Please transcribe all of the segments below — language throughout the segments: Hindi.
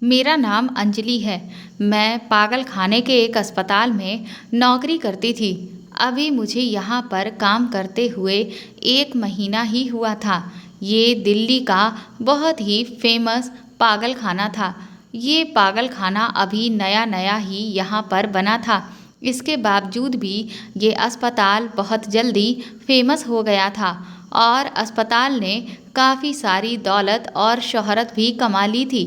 मेरा नाम अंजलि है। मैं पागल खाने के एक अस्पताल में नौकरी करती थी। अभी मुझे यहाँ पर काम करते हुए 1 महीना ही हुआ था। ये दिल्ली का बहुत ही फेमस पागल खाना था। ये पागल खाना अभी नया नया ही यहाँ पर बना था। इसके बावजूद भी ये अस्पताल बहुत जल्दी फेमस हो गया था और अस्पताल ने काफ़ी सारी दौलत और शोहरत भी कमा ली थी।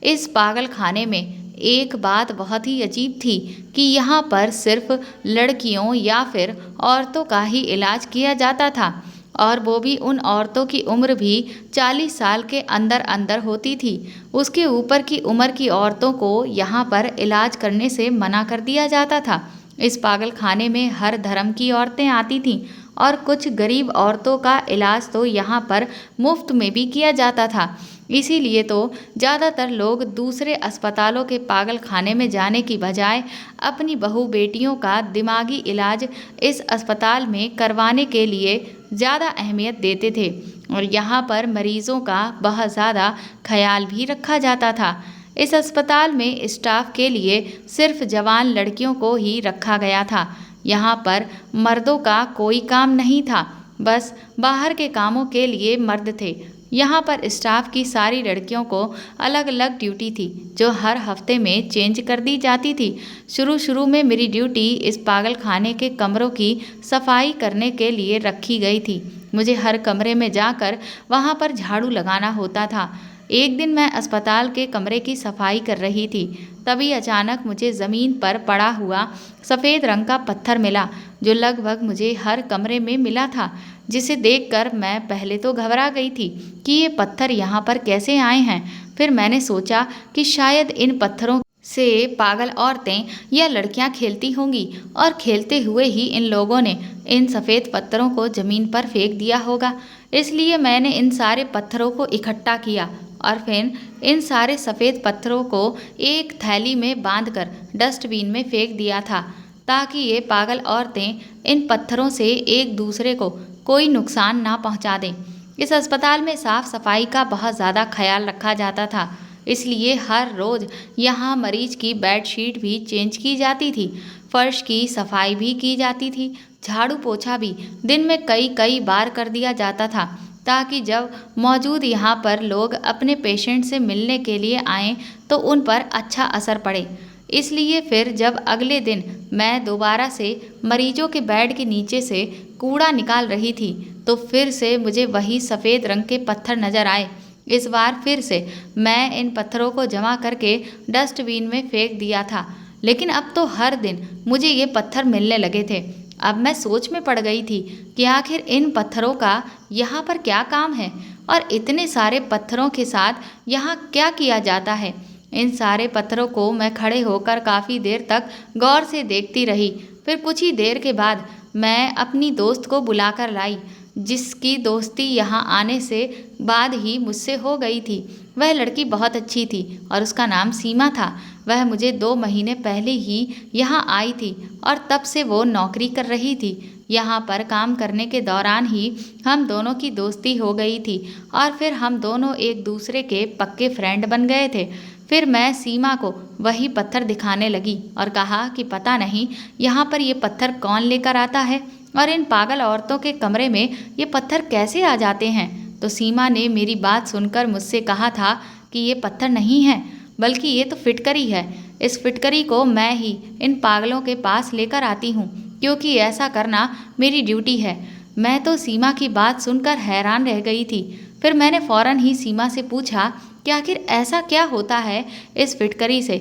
इस पागल खाने में एक बात बहुत ही अजीब थी कि यहाँ पर सिर्फ लड़कियों या फिर औरतों का ही इलाज किया जाता था और वो भी उन औरतों की उम्र भी 40 साल के अंदर अंदर होती थी। उसके ऊपर की उम्र की औरतों को यहाँ पर इलाज करने से मना कर दिया जाता था। इस पागल खाने में हर धर्म की औरतें आती थीं और कुछ गरीब औरतों का इलाज तो यहाँ पर मुफ्त में भी किया जाता था। इसीलिए तो ज़्यादातर लोग दूसरे अस्पतालों के पागल खाने में जाने की बजाय अपनी बहू बेटियों का दिमागी इलाज इस अस्पताल में करवाने के लिए ज़्यादा अहमियत देते थे और यहाँ पर मरीजों का बहुत ज़्यादा ख्याल भी रखा जाता था। इस अस्पताल में स्टाफ के लिए सिर्फ जवान लड़कियों को ही रखा गया था। यहाँ पर मर्दों का कोई काम नहीं था, बस बाहर के कामों के लिए मर्द थे। यहाँ पर स्टाफ की सारी लड़कियों को अलग अलग ड्यूटी थी जो हर हफ्ते में चेंज कर दी जाती थी। शुरू शुरू में मेरी ड्यूटी इस पागल खाने के कमरों की सफाई करने के लिए रखी गई थी। मुझे हर कमरे में जाकर वहाँ पर झाड़ू लगाना होता था। एक दिन मैं अस्पताल के कमरे की सफाई कर रही थी, तभी अचानक मुझे ज़मीन पर पड़ा हुआ सफ़ेद रंग का पत्थर मिला जो लगभग मुझे हर कमरे में मिला था, जिसे देखकर मैं पहले तो घबरा गई थी कि ये पत्थर यहाँ पर कैसे आए हैं। फिर मैंने सोचा कि शायद इन पत्थरों से पागल औरतें या लड़कियां खेलती होंगी और खेलते हुए ही इन लोगों ने इन सफ़ेद पत्थरों को ज़मीन पर फेंक दिया होगा। इसलिए मैंने इन सारे पत्थरों को इकट्ठा किया और फिर इन सारे सफ़ेद पत्थरों को एक थैली में बांधकर डस्टबिन में फेंक दिया था ताकि ये पागल औरतें इन पत्थरों से एक दूसरे को कोई नुकसान ना पहुंचा दें। इस अस्पताल में साफ सफाई का बहुत ज़्यादा ख्याल रखा जाता था, इसलिए हर रोज़ यहाँ मरीज की बेडशीट भी चेंज की जाती थी, फर्श की सफाई भी की जाती थी, झाड़ू पोछा भी दिन में कई कई बार कर दिया जाता था ताकि जब मौजूद यहाँ पर लोग अपने पेशेंट से मिलने के लिए आएँ तो उन पर अच्छा असर पड़े। इसलिए फिर जब अगले दिन मैं दोबारा से मरीजों के बेड के नीचे से कूड़ा निकाल रही थी तो फिर से मुझे वही सफ़ेद रंग के पत्थर नज़र आए। इस बार फिर से मैं इन पत्थरों को जमा करके डस्टबिन में फेंक दिया था, लेकिन अब तो हर दिन मुझे ये पत्थर मिलने लगे थे। अब मैं सोच में पड़ गई थी कि आखिर इन पत्थरों का यहाँ पर क्या काम है और इतने सारे पत्थरों के साथ यहाँ क्या किया जाता है। इन सारे पत्थरों को मैं खड़े होकर काफ़ी देर तक गौर से देखती रही। फिर कुछ ही देर के बाद मैं अपनी दोस्त को बुलाकर लाई, जिसकी दोस्ती यहाँ आने से बाद ही मुझसे हो गई थी। वह लड़की बहुत अच्छी थी और उसका नाम सीमा था। वह मुझे 2 महीने पहले ही यहाँ आई थी और तब से वो नौकरी कर रही थी। यहाँ पर काम करने के दौरान ही हम दोनों की दोस्ती हो गई थी और फिर हम दोनों एक दूसरे के पक्के फ्रेंड बन गए थे। फिर मैं सीमा को वही पत्थर दिखाने लगी और कहा कि पता नहीं यहाँ पर ये पत्थर कौन लेकर आता है और इन पागल औरतों के कमरे में ये पत्थर कैसे आ जाते हैं। तो सीमा ने मेरी बात सुनकर मुझसे कहा था कि ये पत्थर नहीं है, बल्कि ये तो फिटकरी है। इस फिटकरी को मैं ही इन पागलों के पास लेकर आती हूँ, क्योंकि ऐसा करना मेरी ड्यूटी है। मैं तो सीमा की बात सुनकर हैरान रह गई थी। फिर मैंने फ़ौरन ही सीमा से पूछा कि आखिर ऐसा क्या होता है इस फिटकरी से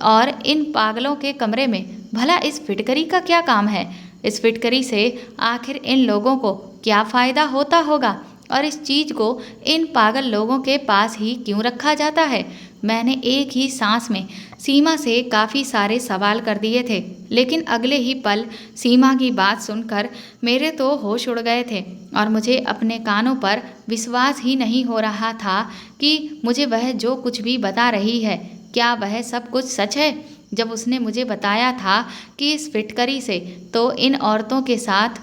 और इन पागलों के कमरे में, भला इस फिटकरी का क्या काम है। इस फिटकरी से आखिर इन लोगों को क्या फ़ायदा होता होगा और इस चीज़ को इन पागल लोगों के पास ही क्यों रखा जाता है। मैंने एक ही सांस में सीमा से काफ़ी सारे सवाल कर दिए थे, लेकिन अगले ही पल सीमा की बात सुनकर मेरे तो होश उड़ गए थे और मुझे अपने कानों पर विश्वास ही नहीं हो रहा था कि मुझे वह जो कुछ भी बता रही है, क्या वह सब कुछ सच है। जब उसने मुझे बताया था कि इस फिटकरी से तो इन औरतों के साथ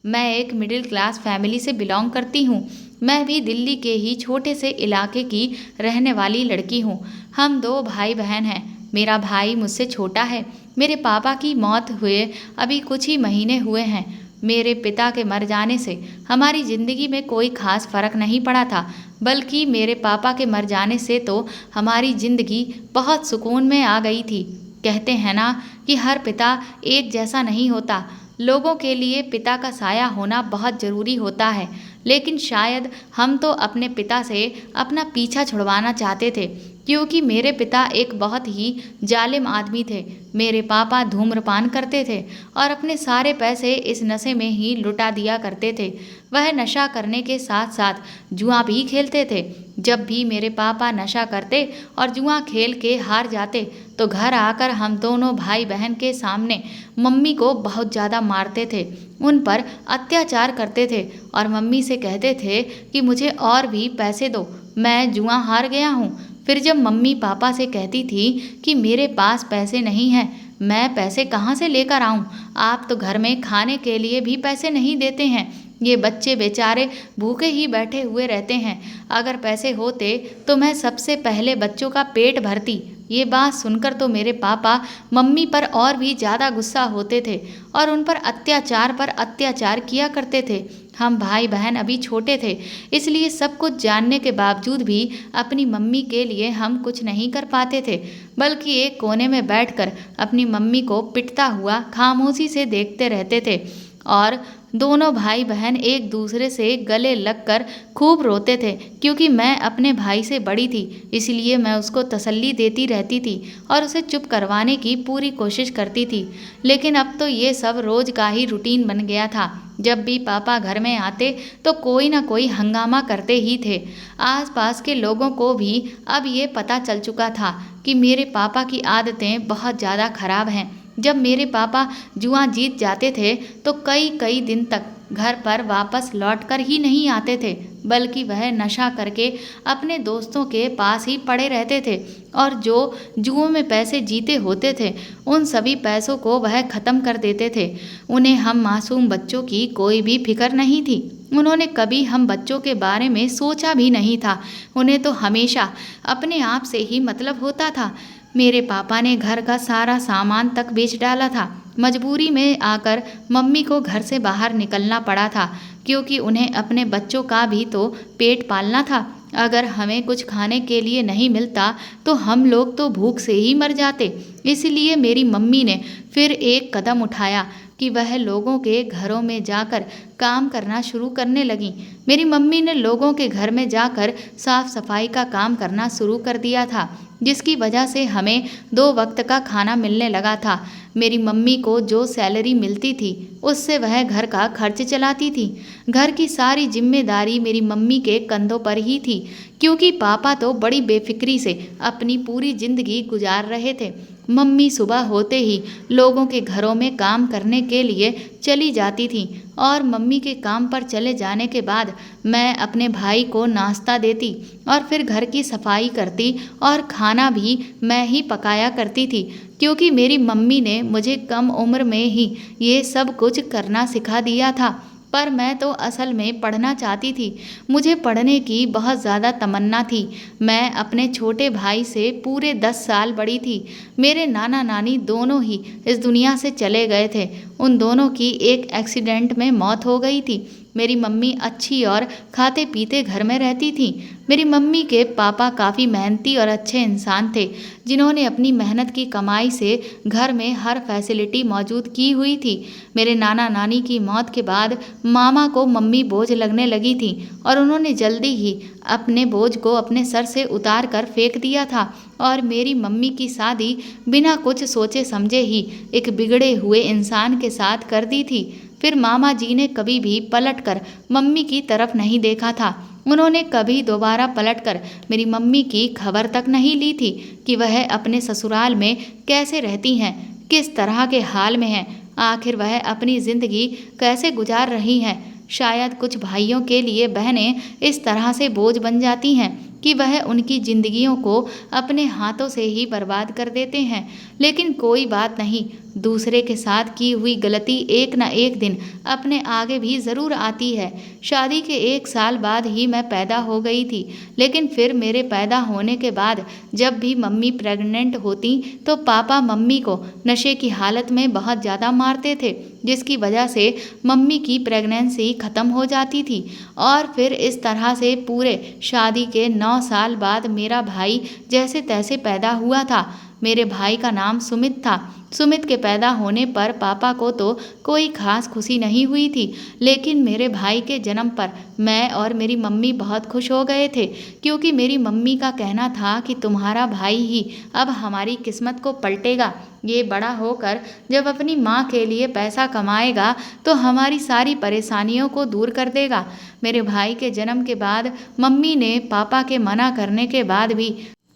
मैं एक मिडिल क्लास फैमिली से बिलोंग करती हूँ, मैं भी दिल्ली के ही छोटे से इलाके की रहने वाली लड़की हूँ। हम 2 भाई बहन हैं। मेरा भाई मुझसे छोटा है। मेरे पापा की मौत हुए अभी कुछ ही महीने हुए हैं। मेरे पिता के मर जाने से हमारी ज़िंदगी में कोई खास फर्क नहीं पड़ा था, बल्कि मेरे पापा के मर जाने से तो हमारी ज़िंदगी बहुत सुकून में आ गई थी। कहते हैं ना कि हर पिता एक जैसा नहीं होता। लोगों के लिए पिता का साया होना बहुत ज़रूरी होता है, लेकिन शायद हम तो अपने पिता से अपना पीछा छुड़वाना चाहते थे, क्योंकि मेरे पिता एक बहुत ही जालिम आदमी थे। मेरे पापा धूम्रपान करते थे और अपने सारे पैसे इस नशे में ही लुटा दिया करते थे। वह नशा करने के साथ साथ जुआ भी खेलते थे। जब भी मेरे पापा नशा करते और जुआ खेल के हार जाते तो घर आकर हम दोनों भाई बहन के सामने मम्मी को बहुत ज़्यादा मारते थे, उन पर अत्याचार करते थे और मम्मी से कहते थे कि मुझे और भी पैसे दो, मैं जुआ हार गया हूँ। फिर जब मम्मी पापा से कहती थी कि मेरे पास पैसे नहीं हैं, मैं पैसे कहाँ से लेकर आऊँ, आप तो घर में खाने के लिए भी पैसे नहीं देते हैं, ये बच्चे बेचारे भूखे ही बैठे हुए रहते हैं, अगर पैसे होते तो मैं सबसे पहले बच्चों का पेट भरती। ये बात सुनकर तो मेरे पापा मम्मी पर और भी ज़्यादा गुस्सा होते थे और उन पर अत्याचार किया करते थे। हम भाई बहन अभी छोटे थे, इसलिए सब कुछ जानने के बावजूद भी अपनी मम्मी के लिए हम कुछ नहीं कर पाते थे, बल्कि एक कोने में बैठकर अपनी मम्मी को पिटता हुआ खामोशी से देखते रहते थे। और दोनों भाई बहन एक दूसरे से गले लगकर खूब रोते थे, क्योंकि मैं अपने भाई से बड़ी थी, इसलिए मैं उसको तसल्ली देती रहती थी और उसे चुप करवाने की पूरी कोशिश करती थी। लेकिन अब तो ये सब रोज़ का ही रूटीन बन गया था। जब भी पापा घर में आते तो कोई ना कोई हंगामा करते ही थे। आसपास के लोगों को भी अब ये पता चल चुका था कि मेरे पापा की आदतें बहुत ज़्यादा खराब हैं। जब मेरे पापा जुआ जीत जाते थे तो कई कई दिन तक घर पर वापस लौटकर ही नहीं आते थे, बल्कि वह नशा करके अपने दोस्तों के पास ही पड़े रहते थे और जो जुओं में पैसे जीते होते थे उन सभी पैसों को वह ख़त्म कर देते थे। उन्हें हम मासूम बच्चों की कोई भी फिक्र नहीं थी। उन्होंने कभी हम बच्चों के बारे में सोचा भी नहीं था। उन्हें तो हमेशा अपने आप से ही मतलब होता था। मेरे पापा ने घर का सारा सामान तक बेच डाला था। मजबूरी में आकर मम्मी को घर से बाहर निकलना पड़ा था, क्योंकि उन्हें अपने बच्चों का भी तो पेट पालना था। अगर हमें कुछ खाने के लिए नहीं मिलता तो हम लोग तो भूख से ही मर जाते। इसलिए मेरी मम्मी ने फिर एक कदम उठाया कि वह लोगों के घरों में जाकर काम करना शुरू करने लगी। मेरी मम्मी ने लोगों के घर में जाकर साफ सफाई का काम करना शुरू कर दिया था, जिसकी वजह से हमें 2 वक्त का खाना मिलने लगा था। मेरी मम्मी को जो सैलरी मिलती थी उससे वह घर का खर्च चलाती थी। घर की सारी जिम्मेदारी मेरी मम्मी के कंधों पर ही थी, क्योंकि पापा तो बड़ी बेफिक्री से अपनी पूरी जिंदगी गुजार रहे थे। मम्मी सुबह होते ही लोगों के घरों में काम करने के लिए चली जाती थी और मम्मी के काम पर चले जाने के बाद मैं अपने भाई को नाश्ता देती और फिर घर की सफाई करती और खाना भी मैं ही पकाया करती थी, क्योंकि मेरी मम्मी ने मुझे कम उम्र में ही ये सब कुछ करना सिखा दिया था। पर मैं तो असल में पढ़ना चाहती थी। मुझे पढ़ने की बहुत ज़्यादा तमन्ना थी। मैं अपने छोटे भाई से पूरे 10 साल बड़ी थी। मेरे नाना नानी दोनों ही इस दुनिया से चले गए थे। उन दोनों की एक एक्सीडेंट में मौत हो गई थी। मेरी मम्मी अच्छी और खाते पीते घर में रहती थी। मेरी मम्मी के पापा काफ़ी मेहनती और अच्छे इंसान थे, जिन्होंने अपनी मेहनत की कमाई से घर में हर फैसिलिटी मौजूद की हुई थी। मेरे नाना नानी की मौत के बाद मामा को मम्मी बोझ लगने लगी थी और उन्होंने जल्दी ही अपने बोझ को अपने सर से उतार कर फेंक दिया था और मेरी मम्मी की शादी बिना कुछ सोचे समझे ही एक बिगड़े हुए इंसान के साथ कर दी थी। फिर मामा जी ने कभी भी पलटकर मम्मी की तरफ नहीं देखा था। उन्होंने कभी दोबारा पलटकर मेरी मम्मी की खबर तक नहीं ली थी कि वह अपने ससुराल में कैसे रहती हैं, किस तरह के हाल में हैं, आखिर वह अपनी ज़िंदगी कैसे गुजार रही हैं। शायद कुछ भाइयों के लिए बहनें इस तरह से बोझ बन जाती हैं कि वह उनकी जिंदगियों को अपने हाथों से ही बर्बाद कर देते हैं। लेकिन कोई बात नहीं, दूसरे के साथ की हुई गलती एक न एक दिन अपने आगे भी ज़रूर आती है। शादी के 1 साल बाद ही मैं पैदा हो गई थी, लेकिन फिर मेरे पैदा होने के बाद जब भी मम्मी प्रेग्नेंट होती तो पापा मम्मी को नशे की हालत में बहुत ज़्यादा मारते थे, जिसकी वजह से मम्मी की प्रेगनेंसी ख़त्म हो जाती थी। और फिर इस तरह से पूरे शादी के 9 साल बाद मेरा भाई जैसे तैसे पैदा हुआ था। मेरे भाई का नाम सुमित था। सुमित के पैदा होने पर पापा को तो कोई खास खुशी नहीं हुई थी, लेकिन मेरे भाई के जन्म पर मैं और मेरी मम्मी बहुत खुश हो गए थे, क्योंकि मेरी मम्मी का कहना था कि तुम्हारा भाई ही अब हमारी किस्मत को पलटेगा। ये बड़ा होकर जब अपनी माँ के लिए पैसा कमाएगा तो हमारी सारी परेशानियों को दूर कर देगा। मेरे भाई के जन्म के बाद मम्मी ने पापा के मना करने के बाद भी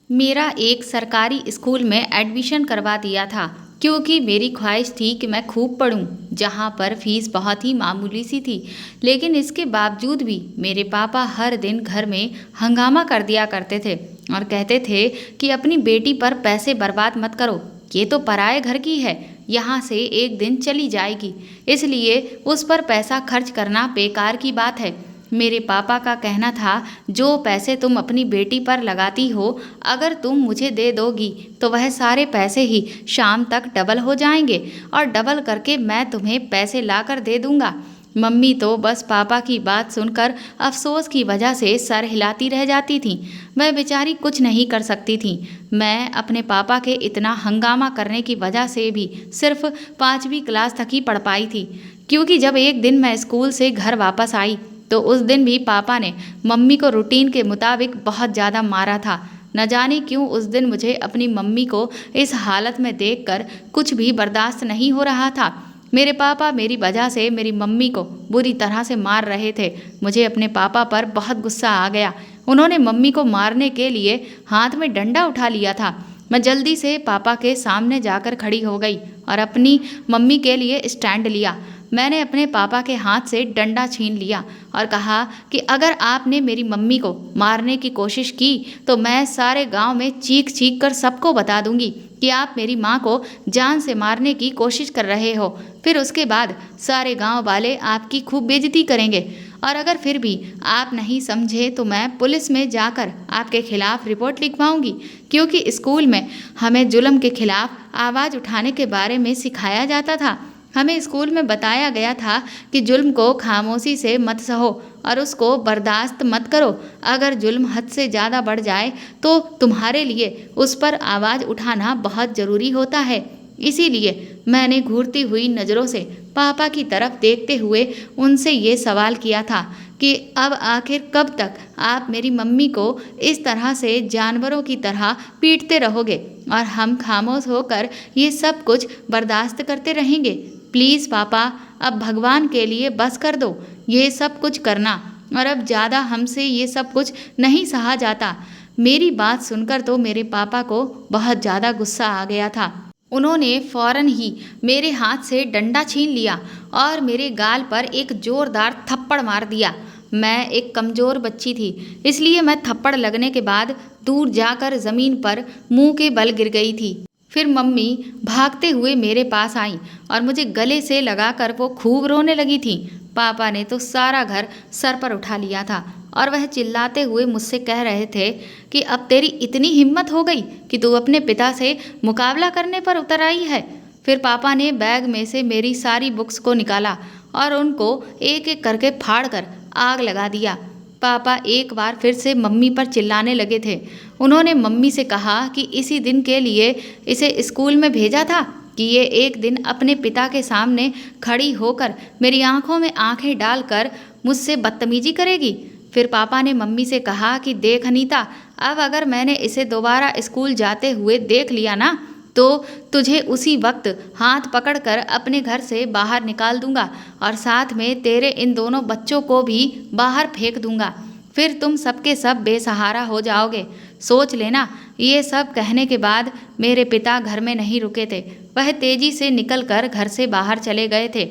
मेरा एक सरकारी स्कूल में एडमिशन करवा दिया था, क्योंकि मेरी ख्वाहिश थी कि मैं खूब पढूं, जहां पर फीस बहुत ही मामूली सी थी। लेकिन इसके बावजूद भी मेरे पापा हर दिन घर में हंगामा कर दिया करते थे और कहते थे कि अपनी बेटी पर पैसे बर्बाद मत करो, ये तो पराए घर की है, यहाँ से एक दिन चली जाएगी, इसलिए उस पर पैसा खर्च करना बेकार की बात है। मेरे पापा का कहना था, जो पैसे तुम अपनी बेटी पर लगाती हो, अगर तुम मुझे दे दोगी तो वह सारे पैसे ही शाम तक डबल हो जाएंगे और डबल करके मैं तुम्हें पैसे लाकर दे दूंगा। मम्मी तो बस पापा की बात सुनकर अफसोस की वजह से सर हिलाती रह जाती थीं। वह बेचारी कुछ नहीं कर सकती थीं। मैं अपने पापा के इतना हंगामा करने की वजह से भी सिर्फ 5वीं क्लास तक ही पढ़ पाई थी, क्योंकि जब एक दिन मैं स्कूल से घर वापस आई तो उस दिन भी पापा ने मम्मी को रूटीन के मुताबिक बहुत ज़्यादा मारा था। न जाने क्यों उस दिन मुझे अपनी मम्मी को इस हालत में देखकर कुछ भी बर्दाश्त नहीं हो रहा था। मेरे पापा मेरी वजह से मेरी मम्मी को बुरी तरह से मार रहे थे। मुझे अपने पापा पर बहुत गुस्सा आ गया। उन्होंने मम्मी को मारने के लिए हाथ में डंडा उठा लिया था। मैं जल्दी से पापा के सामने जाकर खड़ी हो गई और अपनी मम्मी के लिए स्टैंड लिया। मैंने अपने पापा के हाथ से डंडा छीन लिया और कहा कि अगर आपने मेरी मम्मी को मारने की कोशिश की तो मैं सारे गांव में चीख चीख कर सबको बता दूंगी कि आप मेरी माँ को जान से मारने की कोशिश कर रहे हो। फिर उसके बाद सारे गांव वाले आपकी खूब बेइज्जती करेंगे और अगर फिर भी आप नहीं समझे तो मैं पुलिस में जाकर आपके खिलाफ रिपोर्ट लिखवाऊंगी, क्योंकि स्कूल में हमें जुल्म के खिलाफ आवाज़ उठाने के बारे में सिखाया जाता था। हमें स्कूल में बताया गया था कि जुल्म को खामोशी से मत सहो और उसको बर्दाश्त मत करो। अगर जुल्म हद से ज़्यादा बढ़ जाए तो तुम्हारे लिए उस पर आवाज़ उठाना बहुत ज़रूरी होता है। इसीलिए मैंने घूरती हुई नज़रों से पापा की तरफ देखते हुए उनसे ये सवाल किया था कि अब आखिर कब तक आप मेरी मम्मी को इस तरह से जानवरों की तरह पीटते रहोगे और हम खामोश होकर ये सब कुछ बर्दाश्त करते रहेंगे। प्लीज़ पापा, अब भगवान के लिए बस कर दो ये सब कुछ करना, और अब ज़्यादा हमसे ये सब कुछ नहीं सहा जाता। मेरी बात सुनकर तो मेरे पापा को बहुत ज़्यादा गुस्सा आ गया था। उन्होंने फौरन ही मेरे हाथ से डंडा छीन लिया और मेरे गाल पर एक ज़ोरदार थप्पड़ मार दिया। मैं एक कमज़ोर बच्ची थी, इसलिए मैं थप्पड़ लगने के बाद दूर जाकर ज़मीन पर मुंह के बल गिर गई थी। फिर मम्मी भागते हुए मेरे पास आई और मुझे गले से लगाकर वो खूब रोने लगी थी। पापा ने तो सारा घर सर पर उठा लिया था और वह चिल्लाते हुए मुझसे कह रहे थे कि अब तेरी इतनी हिम्मत हो गई कि तू अपने पिता से मुकाबला करने पर उतर आई है। फिर पापा ने बैग में से मेरी सारी बुक्स को निकाला और उनको एक एक करके फाड़ कर आग लगा दिया। पापा एक बार फिर से मम्मी पर चिल्लाने लगे थे। उन्होंने मम्मी से कहा कि इसी दिन के लिए इसे स्कूल में भेजा था कि ये एक दिन अपने पिता के सामने खड़ी होकर मेरी आंखों में आंखें डालकर मुझसे बदतमीजी करेगी। फिर पापा ने मम्मी से कहा कि देख अनीता, अब अगर मैंने इसे दोबारा स्कूल जाते हुए देख लिया ना तो तुझे उसी वक्त हाथ पकड़कर अपने घर से बाहर निकाल दूंगा और साथ में तेरे इन दोनों बच्चों को भी बाहर फेंक दूंगा। फिर तुम सबके सब बेसहारा हो जाओगे। सोच लेना। ये सब कहने के बाद मेरे पिता घर में नहीं रुके थे। वह तेजी से निकलकर घर से बाहर चले गए थे।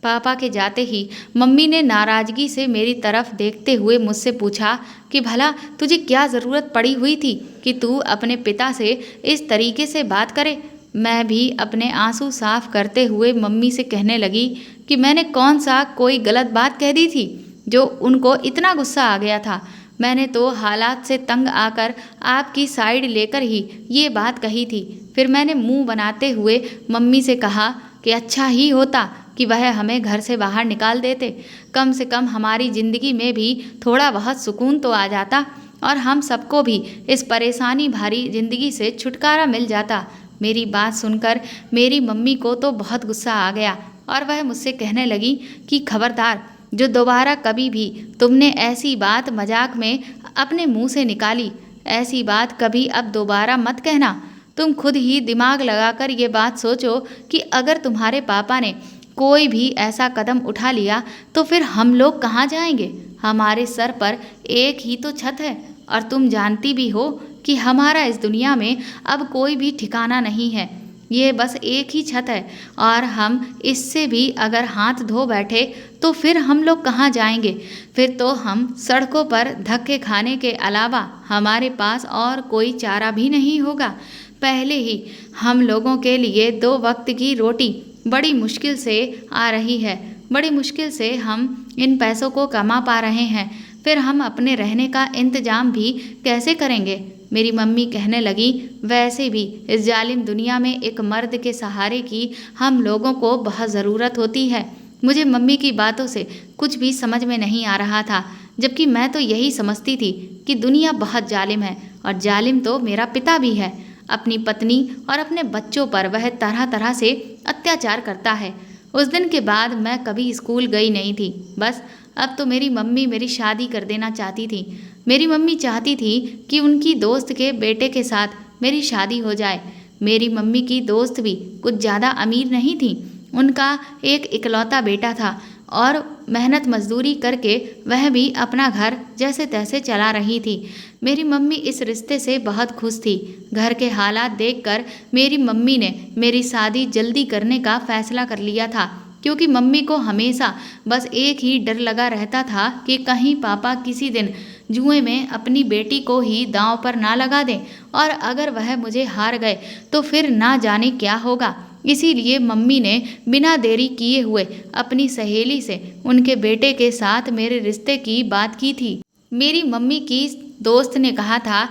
पापा के जाते ही मम्मी ने नाराज़गी से मेरी तरफ देखते हुए मुझसे पूछा कि भला तुझे क्या ज़रूरत पड़ी हुई थी कि तू अपने पिता से इस तरीके से बात करे। मैं भी अपने आंसू साफ करते हुए मम्मी से कहने लगी कि मैंने कौन सा कोई गलत बात कह दी थी जो उनको इतना गुस्सा आ गया था। मैंने तो हालात से तंग आकर आपकी साइड लेकर ही ये बात कही थी। फिर मैंने मुंह बनाते हुए मम्मी से कहा कि अच्छा ही होता कि वह हमें घर से बाहर निकाल देते, कम से कम हमारी ज़िंदगी में भी थोड़ा बहुत सुकून तो आ जाता और हम सबको भी इस परेशानी भरी ज़िंदगी से छुटकारा मिल जाता। मेरी बात सुनकर मेरी मम्मी को तो बहुत गुस्सा आ गया और वह मुझसे कहने लगी कि खबरदार, जो दोबारा कभी भी तुमने ऐसी बात मजाक में अपने मुंह से निकाली, ऐसी बात कभी अब दोबारा मत कहना। तुम खुद ही दिमाग लगाकर ये बात सोचो कि अगर तुम्हारे पापा ने कोई भी ऐसा कदम उठा लिया तो फिर हम लोग कहाँ जाएंगे। हमारे सर पर एक ही तो छत है और तुम जानती भी हो कि हमारा इस दुनिया में अब कोई भी ठिकाना नहीं है। ये बस एक ही छत है और हम इससे भी अगर हाथ धो बैठे तो फिर हम लोग कहाँ जाएंगे। फिर तो हम सड़कों पर धक्के खाने के अलावा हमारे पास और कोई चारा भी नहीं होगा। पहले ही हम लोगों के लिए 2 वक्त की रोटी बड़ी मुश्किल से आ रही है, बड़ी मुश्किल से हम इन पैसों को कमा पा रहे हैं, फिर हम अपने रहने का इंतजाम भी कैसे करेंगे। मेरी मम्मी कहने लगी, वैसे भी इस जालिम दुनिया में एक मर्द के सहारे की हम लोगों को बहुत ज़रूरत होती है। मुझे मम्मी की बातों से कुछ भी समझ में नहीं आ रहा था, जबकि मैं तो यही समझती थी कि दुनिया बहुत जालिम है और जालिम तो मेरा पिता भी है। अपनी पत्नी और अपने बच्चों पर वह तरह तरह से अत्याचार करता है। उस दिन के बाद मैं कभी स्कूल गई नहीं थी। बस अब तो मेरी मम्मी मेरी शादी कर देना चाहती थी। मेरी मम्मी चाहती थी कि उनकी दोस्त के बेटे के साथ मेरी शादी हो जाए। मेरी मम्मी की दोस्त भी कुछ ज़्यादा अमीर नहीं थी। उनका एक इकलौता बेटा था और मेहनत मजदूरी करके वह भी अपना घर जैसे तैसे चला रही थी। मेरी मम्मी इस रिश्ते से बहुत खुश थी। घर के हालात देखकर मेरी मम्मी ने मेरी शादी जल्दी करने का फैसला कर लिया था, क्योंकि मम्मी को हमेशा बस एक ही डर लगा रहता था कि कहीं पापा किसी दिन जुए में अपनी बेटी को ही दांव पर ना लगा दें और अगर वह मुझे हार गए तो फिर ना जाने क्या होगा। इसीलिए मम्मी ने बिना देरी किए हुए अपनी सहेली से उनके बेटे के साथ मेरे रिश्ते की बात की थी। मेरी मम्मी की दोस्त ने कहा था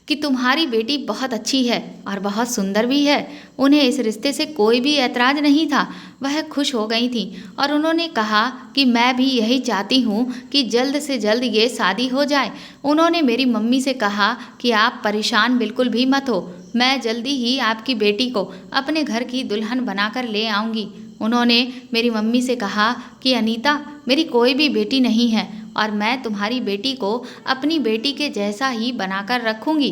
कि तुम्हारी बेटी बहुत अच्छी है और बहुत सुंदर भी है। उन्हें इस रिश्ते से कोई भी ऐतराज़ नहीं था। वह खुश हो गई थी और उन्होंने कहा कि मैं भी यही चाहती हूँ कि जल्द से जल्द ये शादी हो जाए। उन्होंने मेरी मम्मी से कहा कि आप परेशान बिल्कुल भी मत हो, मैं जल्दी ही आपकी बेटी को अपने घर की दुल्हन बनाकर ले आऊँगी। उन्होंने मेरी मम्मी से कहा कि अनीता, मेरी कोई भी बेटी नहीं है और मैं तुम्हारी बेटी को अपनी बेटी के जैसा ही बनाकर रखूँगी।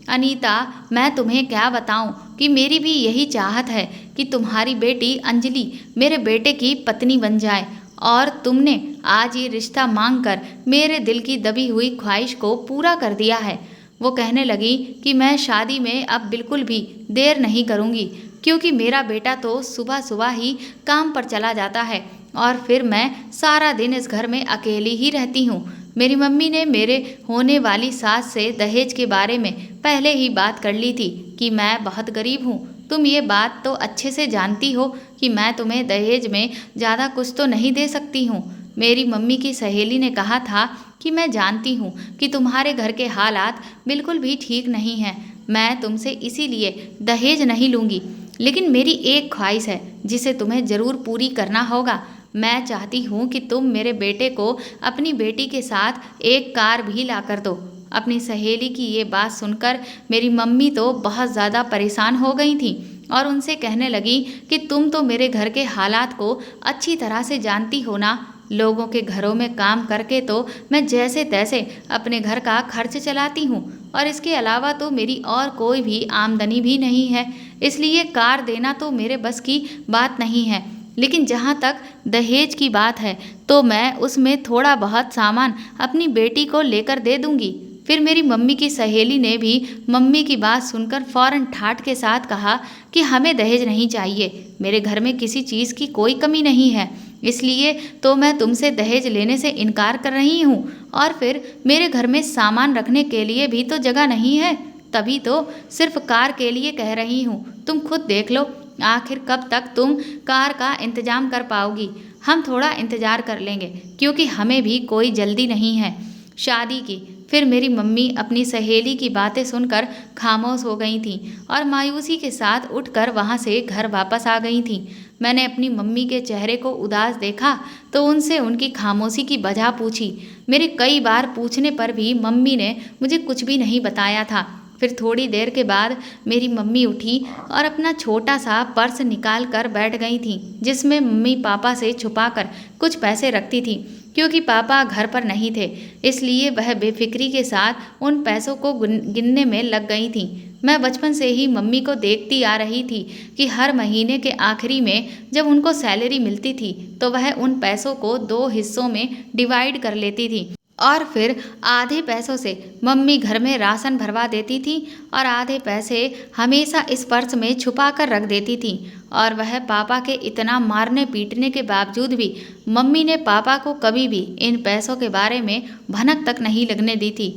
अनीता, मैं तुम्हें क्या बताऊं कि मेरी भी यही चाहत है कि तुम्हारी बेटी अंजलि मेरे बेटे की पत्नी बन जाए और तुमने आज ये रिश्ता मांगकर मेरे दिल की दबी हुई ख्वाहिश को पूरा कर दिया है। वो कहने लगी कि मैं शादी में अब बिल्कुल भी देर नहीं करूँगी, क्योंकि मेरा बेटा तो सुबह सुबह ही काम पर चला जाता है और फिर मैं सारा दिन इस घर में अकेली ही रहती हूँ। मेरी मम्मी ने मेरे होने वाली सास से दहेज के बारे में पहले ही बात कर ली थी कि मैं बहुत गरीब हूँ। तुम ये बात तो अच्छे से जानती हो कि मैं तुम्हें दहेज में ज़्यादा कुछ तो नहीं दे सकती हूँ। मेरी मम्मी की सहेली ने कहा था कि मैं जानती हूँ कि तुम्हारे घर के हालात बिल्कुल भी ठीक नहीं हैं, मैं तुमसे इसीलिए दहेज नहीं लूँगी, लेकिन मेरी एक ख्वाहिश है जिसे तुम्हें ज़रूर पूरी करना होगा। मैं चाहती हूँ कि तुम मेरे बेटे को अपनी बेटी के साथ एक कार भी ला कर दो। अपनी सहेली की ये बात सुनकर मेरी मम्मी तो बहुत ज़्यादा परेशान हो गई थी और उनसे कहने लगी कि तुम तो मेरे घर के हालात को अच्छी तरह से जानती हो ना। लोगों के घरों में काम करके तो मैं जैसे तैसे अपने घर का खर्च चलाती हूँ और इसके अलावा तो मेरी और कोई भी आमदनी भी नहीं है, इसलिए कार देना तो मेरे बस की बात नहीं है। लेकिन जहाँ तक दहेज की बात है तो मैं उसमें थोड़ा बहुत सामान अपनी बेटी को लेकर दे दूँगी। फिर मेरी मम्मी की सहेली ने भी मम्मी की बात सुनकर फौरन ठाठ के साथ कहा कि हमें दहेज नहीं चाहिए, मेरे घर में किसी चीज़ की कोई कमी नहीं है, इसलिए तो मैं तुमसे दहेज लेने से इनकार कर रही हूँ और फिर मेरे घर में सामान रखने के लिए भी तो जगह नहीं है। तभी तो सिर्फ कार के लिए कह रही हूँ। तुम खुद देख लो, आखिर कब तक तुम कार का इंतजाम कर पाओगी। हम थोड़ा इंतजार कर लेंगे, क्योंकि हमें भी कोई जल्दी नहीं है शादी की। फिर मेरी मम्मी अपनी सहेली की बातें सुनकर खामोश हो गई थीं और मायूसी के साथ उठकर वहाँ से घर वापस आ गई थीं। मैंने अपनी मम्मी के चेहरे को उदास देखा तो उनसे उनकी खामोशी की वजह पूछी। मेरे कई बार पूछने पर भी मम्मी ने मुझे कुछ भी नहीं बताया था। फिर थोड़ी देर के बाद मेरी मम्मी उठी और अपना छोटा सा पर्स निकाल कर बैठ गई थी, जिसमें मम्मी पापा से छुपाकर कुछ पैसे रखती थी। क्योंकि पापा घर पर नहीं थे, इसलिए वह बेफिक्री के साथ उन पैसों को गिनने में लग गई थी। मैं बचपन से ही मम्मी को देखती आ रही थी कि हर महीने के आखिरी में जब उनको सैलरी मिलती थी तो वह उन पैसों को 2 हिस्सों में डिवाइड कर लेती थी और फिर आधे पैसों से मम्मी घर में राशन भरवा देती थी और आधे पैसे हमेशा इस पर्स में छुपा कर रख देती थी। और वह पापा के इतना मारने पीटने के बावजूद भी मम्मी ने पापा को कभी भी इन पैसों के बारे में भनक तक नहीं लगने दी थी।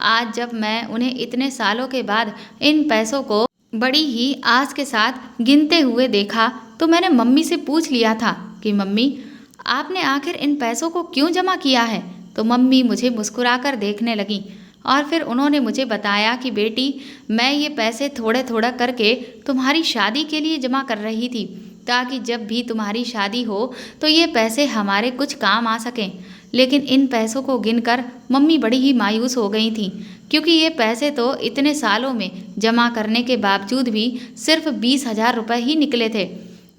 आज जब मैं उन्हें इतने सालों के बाद इन पैसों को बड़ी ही आस के साथ गिनते हुए देखा तो मैंने मम्मी से पूछ लिया था कि मम्मी, आपने आखिर इन पैसों को क्यों जमा किया है? तो मम्मी मुझे मुस्कुराकर देखने लगी और फिर उन्होंने मुझे बताया कि बेटी, मैं ये पैसे थोड़े थोड़ा करके तुम्हारी शादी के लिए जमा कर रही थी, ताकि जब भी तुम्हारी शादी हो तो ये पैसे हमारे कुछ काम आ सकें। लेकिन इन पैसों को गिनकर मम्मी बड़ी ही मायूस हो गई थी, क्योंकि ये पैसे तो इतने सालों में जमा करने के बावजूद भी सिर्फ 20,000 रुपये ही निकले थे।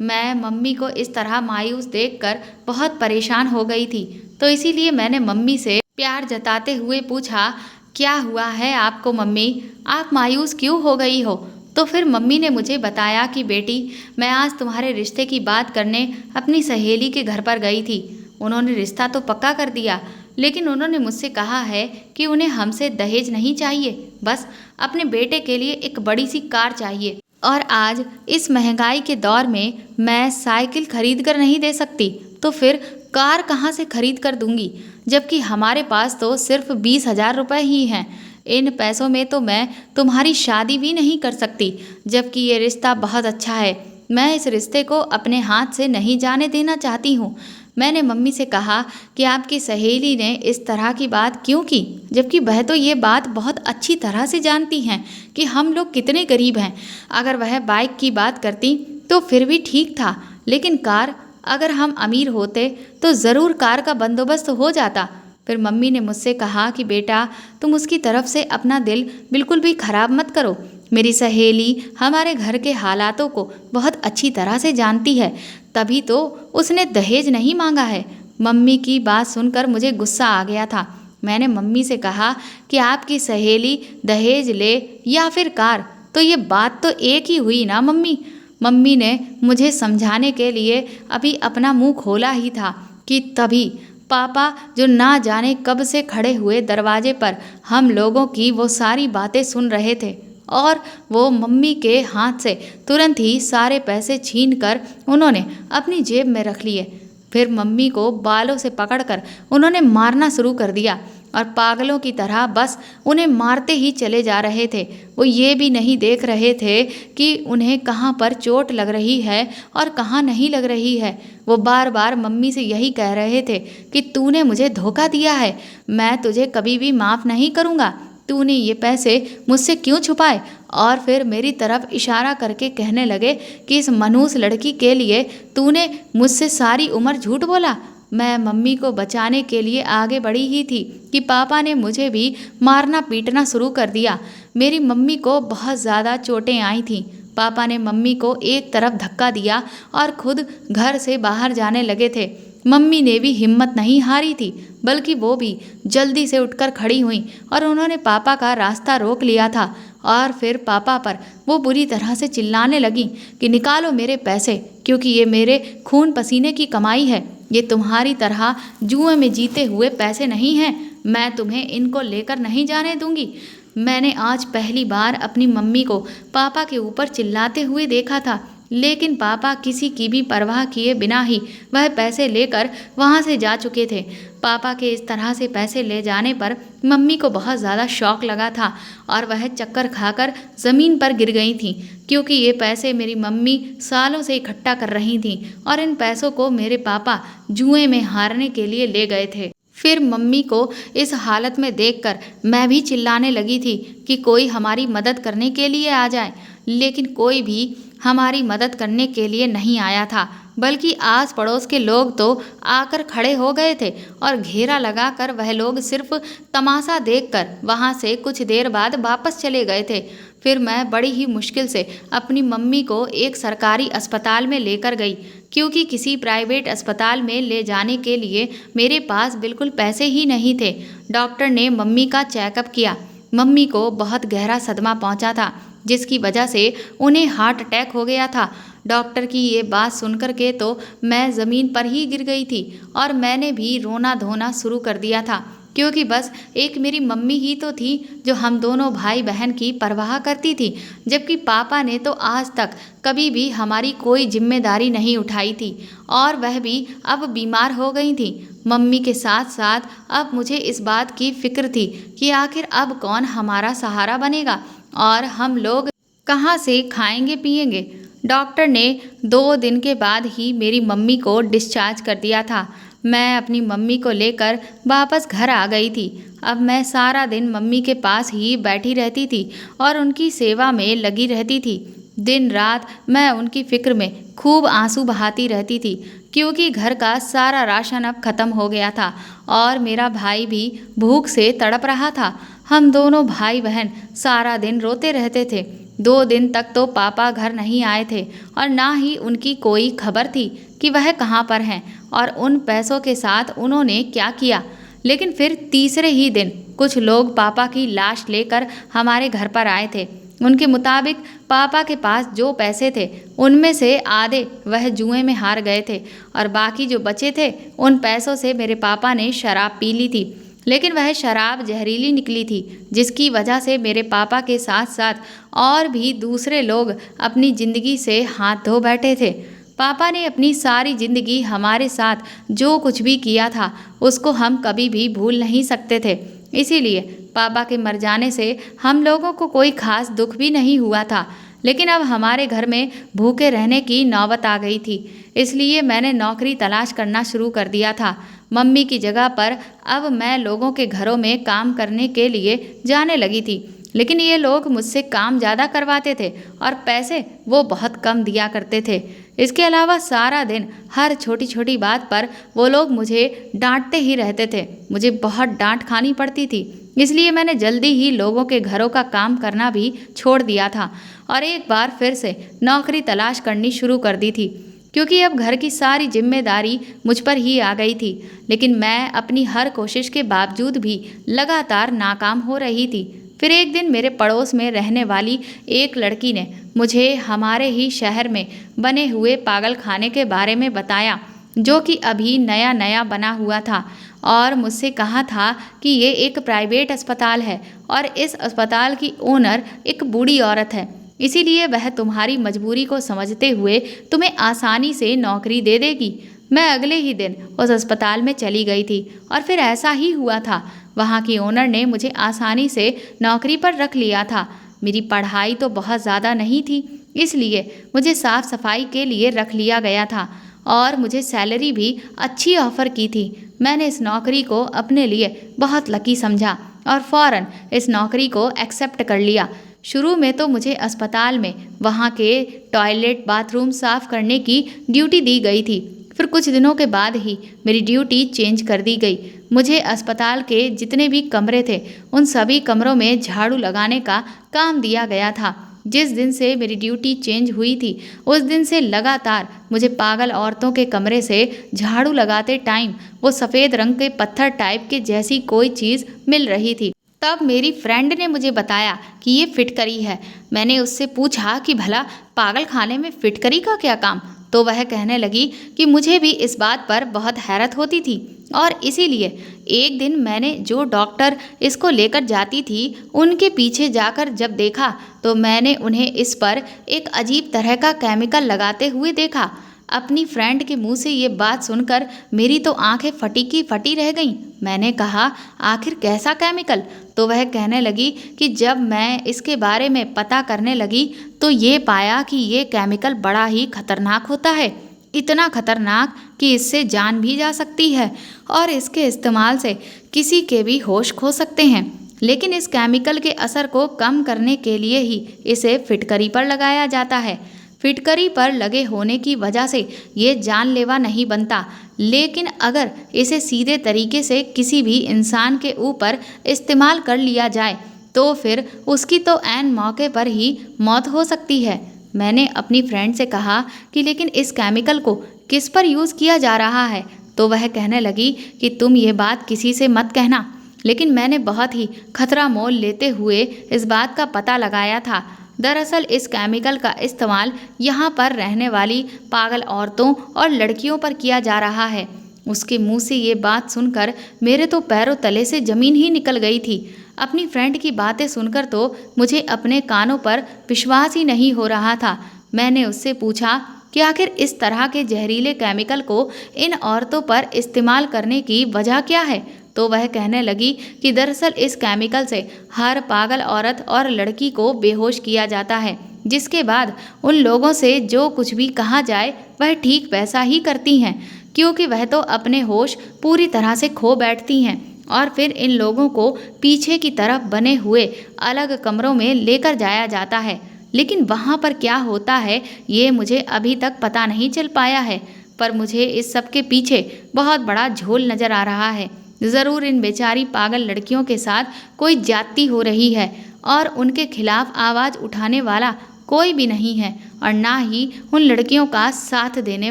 मैं मम्मी को इस तरह मायूस देखकर बहुत परेशान हो गई थी, तो इसीलिए मैंने मम्मी से प्यार जताते हुए पूछा, क्या हुआ है आपको मम्मी, आप मायूस क्यों हो गई हो? तो फिर मम्मी ने मुझे बताया कि बेटी, मैं आज तुम्हारे रिश्ते की बात करने अपनी सहेली के घर पर गई थी। उन्होंने रिश्ता तो पक्का कर दिया, लेकिन उन्होंने मुझसे कहा है कि उन्हें हमसे दहेज नहीं चाहिए, बस अपने बेटे के लिए एक बड़ी सी कार चाहिए। और आज इस महंगाई के दौर में मैं साइकिल खरीद कर नहीं दे सकती, तो फिर कार कहाँ से खरीद कर दूंगी, जबकि हमारे पास तो सिर्फ 20,000 रुपये ही हैं। इन पैसों में तो मैं तुम्हारी शादी भी नहीं कर सकती, जबकि ये रिश्ता बहुत अच्छा है। मैं इस रिश्ते को अपने हाथ से नहीं जाने देना चाहती हूँ। मैंने मम्मी से कहा कि आपकी सहेली ने इस तरह की बात क्यों की, जबकि वह तो ये बात बहुत अच्छी तरह से जानती हैं कि हम लोग कितने गरीब हैं। अगर वह बाइक की बात करती तो फिर भी ठीक था, लेकिन कार, अगर हम अमीर होते तो ज़रूर कार का बंदोबस्त हो जाता। फिर मम्मी ने मुझसे कहा कि बेटा, तुम उसकी तरफ से अपना दिल बिल्कुल भी खराब मत करो। मेरी सहेली हमारे घर के हालातों को बहुत अच्छी तरह से जानती है, तभी तो उसने दहेज नहीं मांगा है। मम्मी की बात सुनकर मुझे गुस्सा आ गया था। मैंने मम्मी से कहा कि आपकी सहेली दहेज ले या फिर कार, तो ये बात तो एक ही हुई ना मम्मी। मम्मी ने मुझे समझाने के लिए अभी अपना मुंह खोला ही था कि तभी पापा, जो ना जाने कब से खड़े हुए दरवाजे पर हम लोगों की वो सारी बातें सुन रहे थे, और वो मम्मी के हाथ से तुरंत ही सारे पैसे छीनकर उन्होंने अपनी जेब में रख लिए। फिर मम्मी को बालों से पकड़कर उन्होंने मारना शुरू कर दिया और पागलों की तरह बस उन्हें मारते ही चले जा रहे थे। वो ये भी नहीं देख रहे थे कि उन्हें कहाँ पर चोट लग रही है और कहाँ नहीं लग रही है। वो बार बार मम्मी से यही कह रहे थे कि तूने मुझे धोखा दिया है, मैं तुझे कभी भी माफ़ नहीं करूँगा, तूने ये पैसे मुझसे क्यों छुपाए? और फिर मेरी तरफ इशारा करके कहने लगे कि इस मनहूस लड़की के लिए तूने मुझसे सारी उम्र झूठ बोला। मैं मम्मी को बचाने के लिए आगे बढ़ी ही थी कि पापा ने मुझे भी मारना पीटना शुरू कर दिया। मेरी मम्मी को बहुत ज़्यादा चोटें आई थीं। पापा ने मम्मी को एक तरफ धक्का दिया और खुद घर से बाहर जाने लगे थे। मम्मी ने भी हिम्मत नहीं हारी थी, बल्कि वो भी जल्दी से उठकर खड़ी हुई और उन्होंने पापा का रास्ता रोक लिया था। और फिर पापा पर वो बुरी तरह से चिल्लाने लगी कि निकालो मेरे पैसे, क्योंकि ये मेरे खून पसीने की कमाई है, ये तुम्हारी तरह जुए में जीते हुए पैसे नहीं हैं। मैं तुम्हें इनको लेकर नहीं जाने दूंगी। मैंने आज पहली बार अपनी मम्मी को पापा के ऊपर चिल्लाते हुए देखा था। लेकिन पापा किसी की भी परवाह किए बिना ही वह पैसे लेकर वहाँ से जा चुके थे। पापा के इस तरह से पैसे ले जाने पर मम्मी को बहुत ज़्यादा शौक लगा था और वह चक्कर खाकर ज़मीन पर गिर गई थीं, क्योंकि ये पैसे मेरी मम्मी सालों से इकट्ठा कर रही थीं और इन पैसों को मेरे पापा जुए में हारने के लिए ले गए थे। फिर मम्मी को इस हालत में देखकर मैं भी चिल्लाने लगी थी कि कोई हमारी मदद करने के लिए आ जाए, लेकिन कोई भी हमारी मदद करने के लिए नहीं आया था, बल्कि आस पड़ोस के लोग तो आकर खड़े हो गए थे और घेरा लगाकर वह लोग सिर्फ तमाशा देखकर वहाँ से कुछ देर बाद वापस चले गए थे। फिर मैं बड़ी ही मुश्किल से अपनी मम्मी को एक सरकारी अस्पताल में लेकर गई, क्योंकि किसी प्राइवेट अस्पताल में ले जाने के लिए मेरे पास बिल्कुल पैसे ही नहीं थे। डॉक्टर ने मम्मी का चेकअप किया। मम्मी को बहुत गहरा सदमा पहुंचा था, जिसकी वजह से उन्हें हार्ट अटैक हो गया था। डॉक्टर की ये बात सुनकर के तो मैं ज़मीन पर ही गिर गई थी और मैंने भी रोना धोना शुरू कर दिया था, क्योंकि बस एक मेरी मम्मी ही तो थी जो हम दोनों भाई बहन की परवाह करती थी, जबकि पापा ने तो आज तक कभी भी हमारी कोई जिम्मेदारी नहीं उठाई थी और वह भी अब बीमार हो गई थी। मम्मी के साथ साथ अब मुझे इस बात की फिक्र थी कि आखिर अब कौन हमारा सहारा बनेगा और हम लोग कहाँ से खाएंगे पिएंगे। डॉक्टर ने 2 दिन के बाद ही मेरी मम्मी को डिस्चार्ज कर दिया था। मैं अपनी मम्मी को लेकर वापस घर आ गई थी। अब मैं सारा दिन मम्मी के पास ही बैठी रहती थी और उनकी सेवा में लगी रहती थी। दिन रात मैं उनकी फिक्र में खूब आंसू बहाती रहती थी, क्योंकि घर का सारा राशन अब ख़त्म हो गया था और मेरा भाई भी भूख से तड़प रहा था। हम दोनों भाई बहन सारा दिन रोते रहते थे। 2 दिन तक तो पापा घर नहीं आए थे और ना ही उनकी कोई खबर थी कि वह कहाँ पर हैं और उन पैसों के साथ उन्होंने क्या किया। लेकिन फिर तीसरे ही दिन कुछ लोग पापा की लाश लेकर हमारे घर पर आए थे। उनके मुताबिक पापा के पास जो पैसे थे उनमें से आधे वह जुए में हार गए थे और बाकी जो बचे थे उन पैसों से मेरे पापा ने शराब पी ली थी। लेकिन वह शराब जहरीली निकली थी, जिसकी वजह से मेरे पापा के साथ साथ और भी दूसरे लोग अपनी ज़िंदगी से हाथ धो बैठे थे। पापा ने अपनी सारी ज़िंदगी हमारे साथ जो कुछ भी किया था उसको हम कभी भी भूल नहीं सकते थे। इसीलिए पापा के मर जाने से हम लोगों को कोई खास दुख भी नहीं हुआ था। लेकिन अब हमारे घर में भूखे रहने की नौबत आ गई थी, इसलिए मैंने नौकरी तलाश करना शुरू कर दिया था। मम्मी की जगह पर अब मैं लोगों के घरों में काम करने के लिए जाने लगी थी, लेकिन ये लोग मुझसे काम ज़्यादा करवाते थे और पैसे वो बहुत कम दिया करते थे। इसके अलावा सारा दिन हर छोटी छोटी बात पर वो लोग मुझे डांटते ही रहते थे। मुझे बहुत डांट खानी पड़ती थी, इसलिए मैंने जल्दी ही लोगों के घरों का काम करना भी छोड़ दिया था और एक बार फिर से नौकरी तलाश करनी शुरू कर दी थी, क्योंकि अब घर की सारी जिम्मेदारी मुझ पर ही आ गई थी। लेकिन मैं अपनी हर कोशिश के बावजूद भी लगातार नाकाम हो रही थी। फिर एक दिन मेरे पड़ोस में रहने वाली एक लड़की ने मुझे हमारे ही शहर में बने हुए पागल खाने के बारे में बताया, जो कि अभी नया नया बना हुआ था, और मुझसे कहा था कि ये एक प्राइवेट अस्पताल है और इस अस्पताल की ओनर एक बूढ़ी औरत है, इसीलिए वह तुम्हारी मजबूरी को समझते हुए तुम्हें आसानी से नौकरी दे देगी। मैं अगले ही दिन उस अस्पताल में चली गई थी और फिर ऐसा ही हुआ था। वहाँ की ओनर ने मुझे आसानी से नौकरी पर रख लिया था। मेरी पढ़ाई तो बहुत ज़्यादा नहीं थी, इसलिए मुझे साफ़ सफाई के लिए रख लिया गया था और मुझे सैलरी भी अच्छी ऑफ़र की थी। मैंने इस नौकरी को अपने लिए बहुत लकी समझा और फ़ौरन इस नौकरी को एक्सेप्ट कर लिया। शुरू में तो मुझे अस्पताल में वहाँ के टॉयलेट बाथरूम साफ़ करने की ड्यूटी दी गई थी। फिर कुछ दिनों के बाद ही मेरी ड्यूटी चेंज कर दी गई। मुझे अस्पताल के जितने भी कमरे थे उन सभी कमरों में झाड़ू लगाने का काम दिया गया था। जिस दिन से मेरी ड्यूटी चेंज हुई थी उस दिन से लगातार मुझे पागल औरतों के कमरे से झाड़ू लगाते टाइम वो सफ़ेद रंग के पत्थर टाइप के जैसी कोई चीज़ मिल रही थी। तब मेरी फ्रेंड ने मुझे बताया कि ये फिटकरी है। मैंने उससे पूछा कि भला पागल खाने में फिटकरी का क्या काम, तो वह कहने लगी कि मुझे भी इस बात पर बहुत हैरत होती थी और इसीलिए एक दिन मैंने जो डॉक्टर इसको लेकर जाती थी उनके पीछे जाकर जब देखा तो मैंने उन्हें इस पर एक अजीब तरह का केमिकल लगाते हुए देखा। अपनी फ्रेंड के मुंह से ये बात सुनकर मेरी तो आंखें फटी की फटी रह गईं। मैंने कहा, आखिर कैसा केमिकल? तो वह कहने लगी कि जब मैं इसके बारे में पता करने लगी तो ये पाया कि ये केमिकल बड़ा ही खतरनाक होता है। इतना खतरनाक कि इससे जान भी जा सकती है और इसके इस्तेमाल से किसी के भी होश खो सकते हैं। लेकिन इस केमिकल के असर को कम करने के लिए ही इसे फिटकरी पर लगाया जाता है। फिटकरी पर लगे होने की वजह से ये जानलेवा नहीं बनता, लेकिन अगर इसे सीधे तरीके से किसी भी इंसान के ऊपर इस्तेमाल कर लिया जाए तो फिर उसकी तो ऐन मौके पर ही मौत हो सकती है। मैंने अपनी फ्रेंड से कहा कि लेकिन इस केमिकल को किस पर यूज़ किया जा रहा है? तो वह कहने लगी कि तुम ये बात किसी से मत कहना। लेकिन मैंने बहुत ही खतरा मोल लेते हुए इस बात का पता लगाया था। दरअसल इस केमिकल का इस्तेमाल यहाँ पर रहने वाली पागल औरतों और लड़कियों पर किया जा रहा है। उसके मुंह से ये बात सुनकर मेरे तो पैरों तले से ज़मीन ही निकल गई थी। अपनी फ्रेंड की बातें सुनकर तो मुझे अपने कानों पर विश्वास ही नहीं हो रहा था। मैंने उससे पूछा कि आखिर इस तरह के जहरीले केमिकल को इन औरतों पर इस्तेमाल करने की वजह क्या है? तो वह कहने लगी कि दरअसल इस केमिकल से हर पागल औरत और लड़की को बेहोश किया जाता है, जिसके बाद उन लोगों से जो कुछ भी कहा जाए वह ठीक वैसा ही करती हैं, क्योंकि वह तो अपने होश पूरी तरह से खो बैठती हैं। और फिर इन लोगों को पीछे की तरफ बने हुए अलग कमरों में लेकर जाया जाता है। लेकिन वहाँ पर क्या होता है ये मुझे अभी तक पता नहीं चल पाया है, पर मुझे इस सब के पीछे बहुत बड़ा झोल नज़र आ रहा है। ज़रूर इन बेचारी पागल लड़कियों के साथ कोई ज्यादती हो रही है और उनके खिलाफ आवाज़ उठाने वाला कोई भी नहीं है और ना ही उन लड़कियों का साथ देने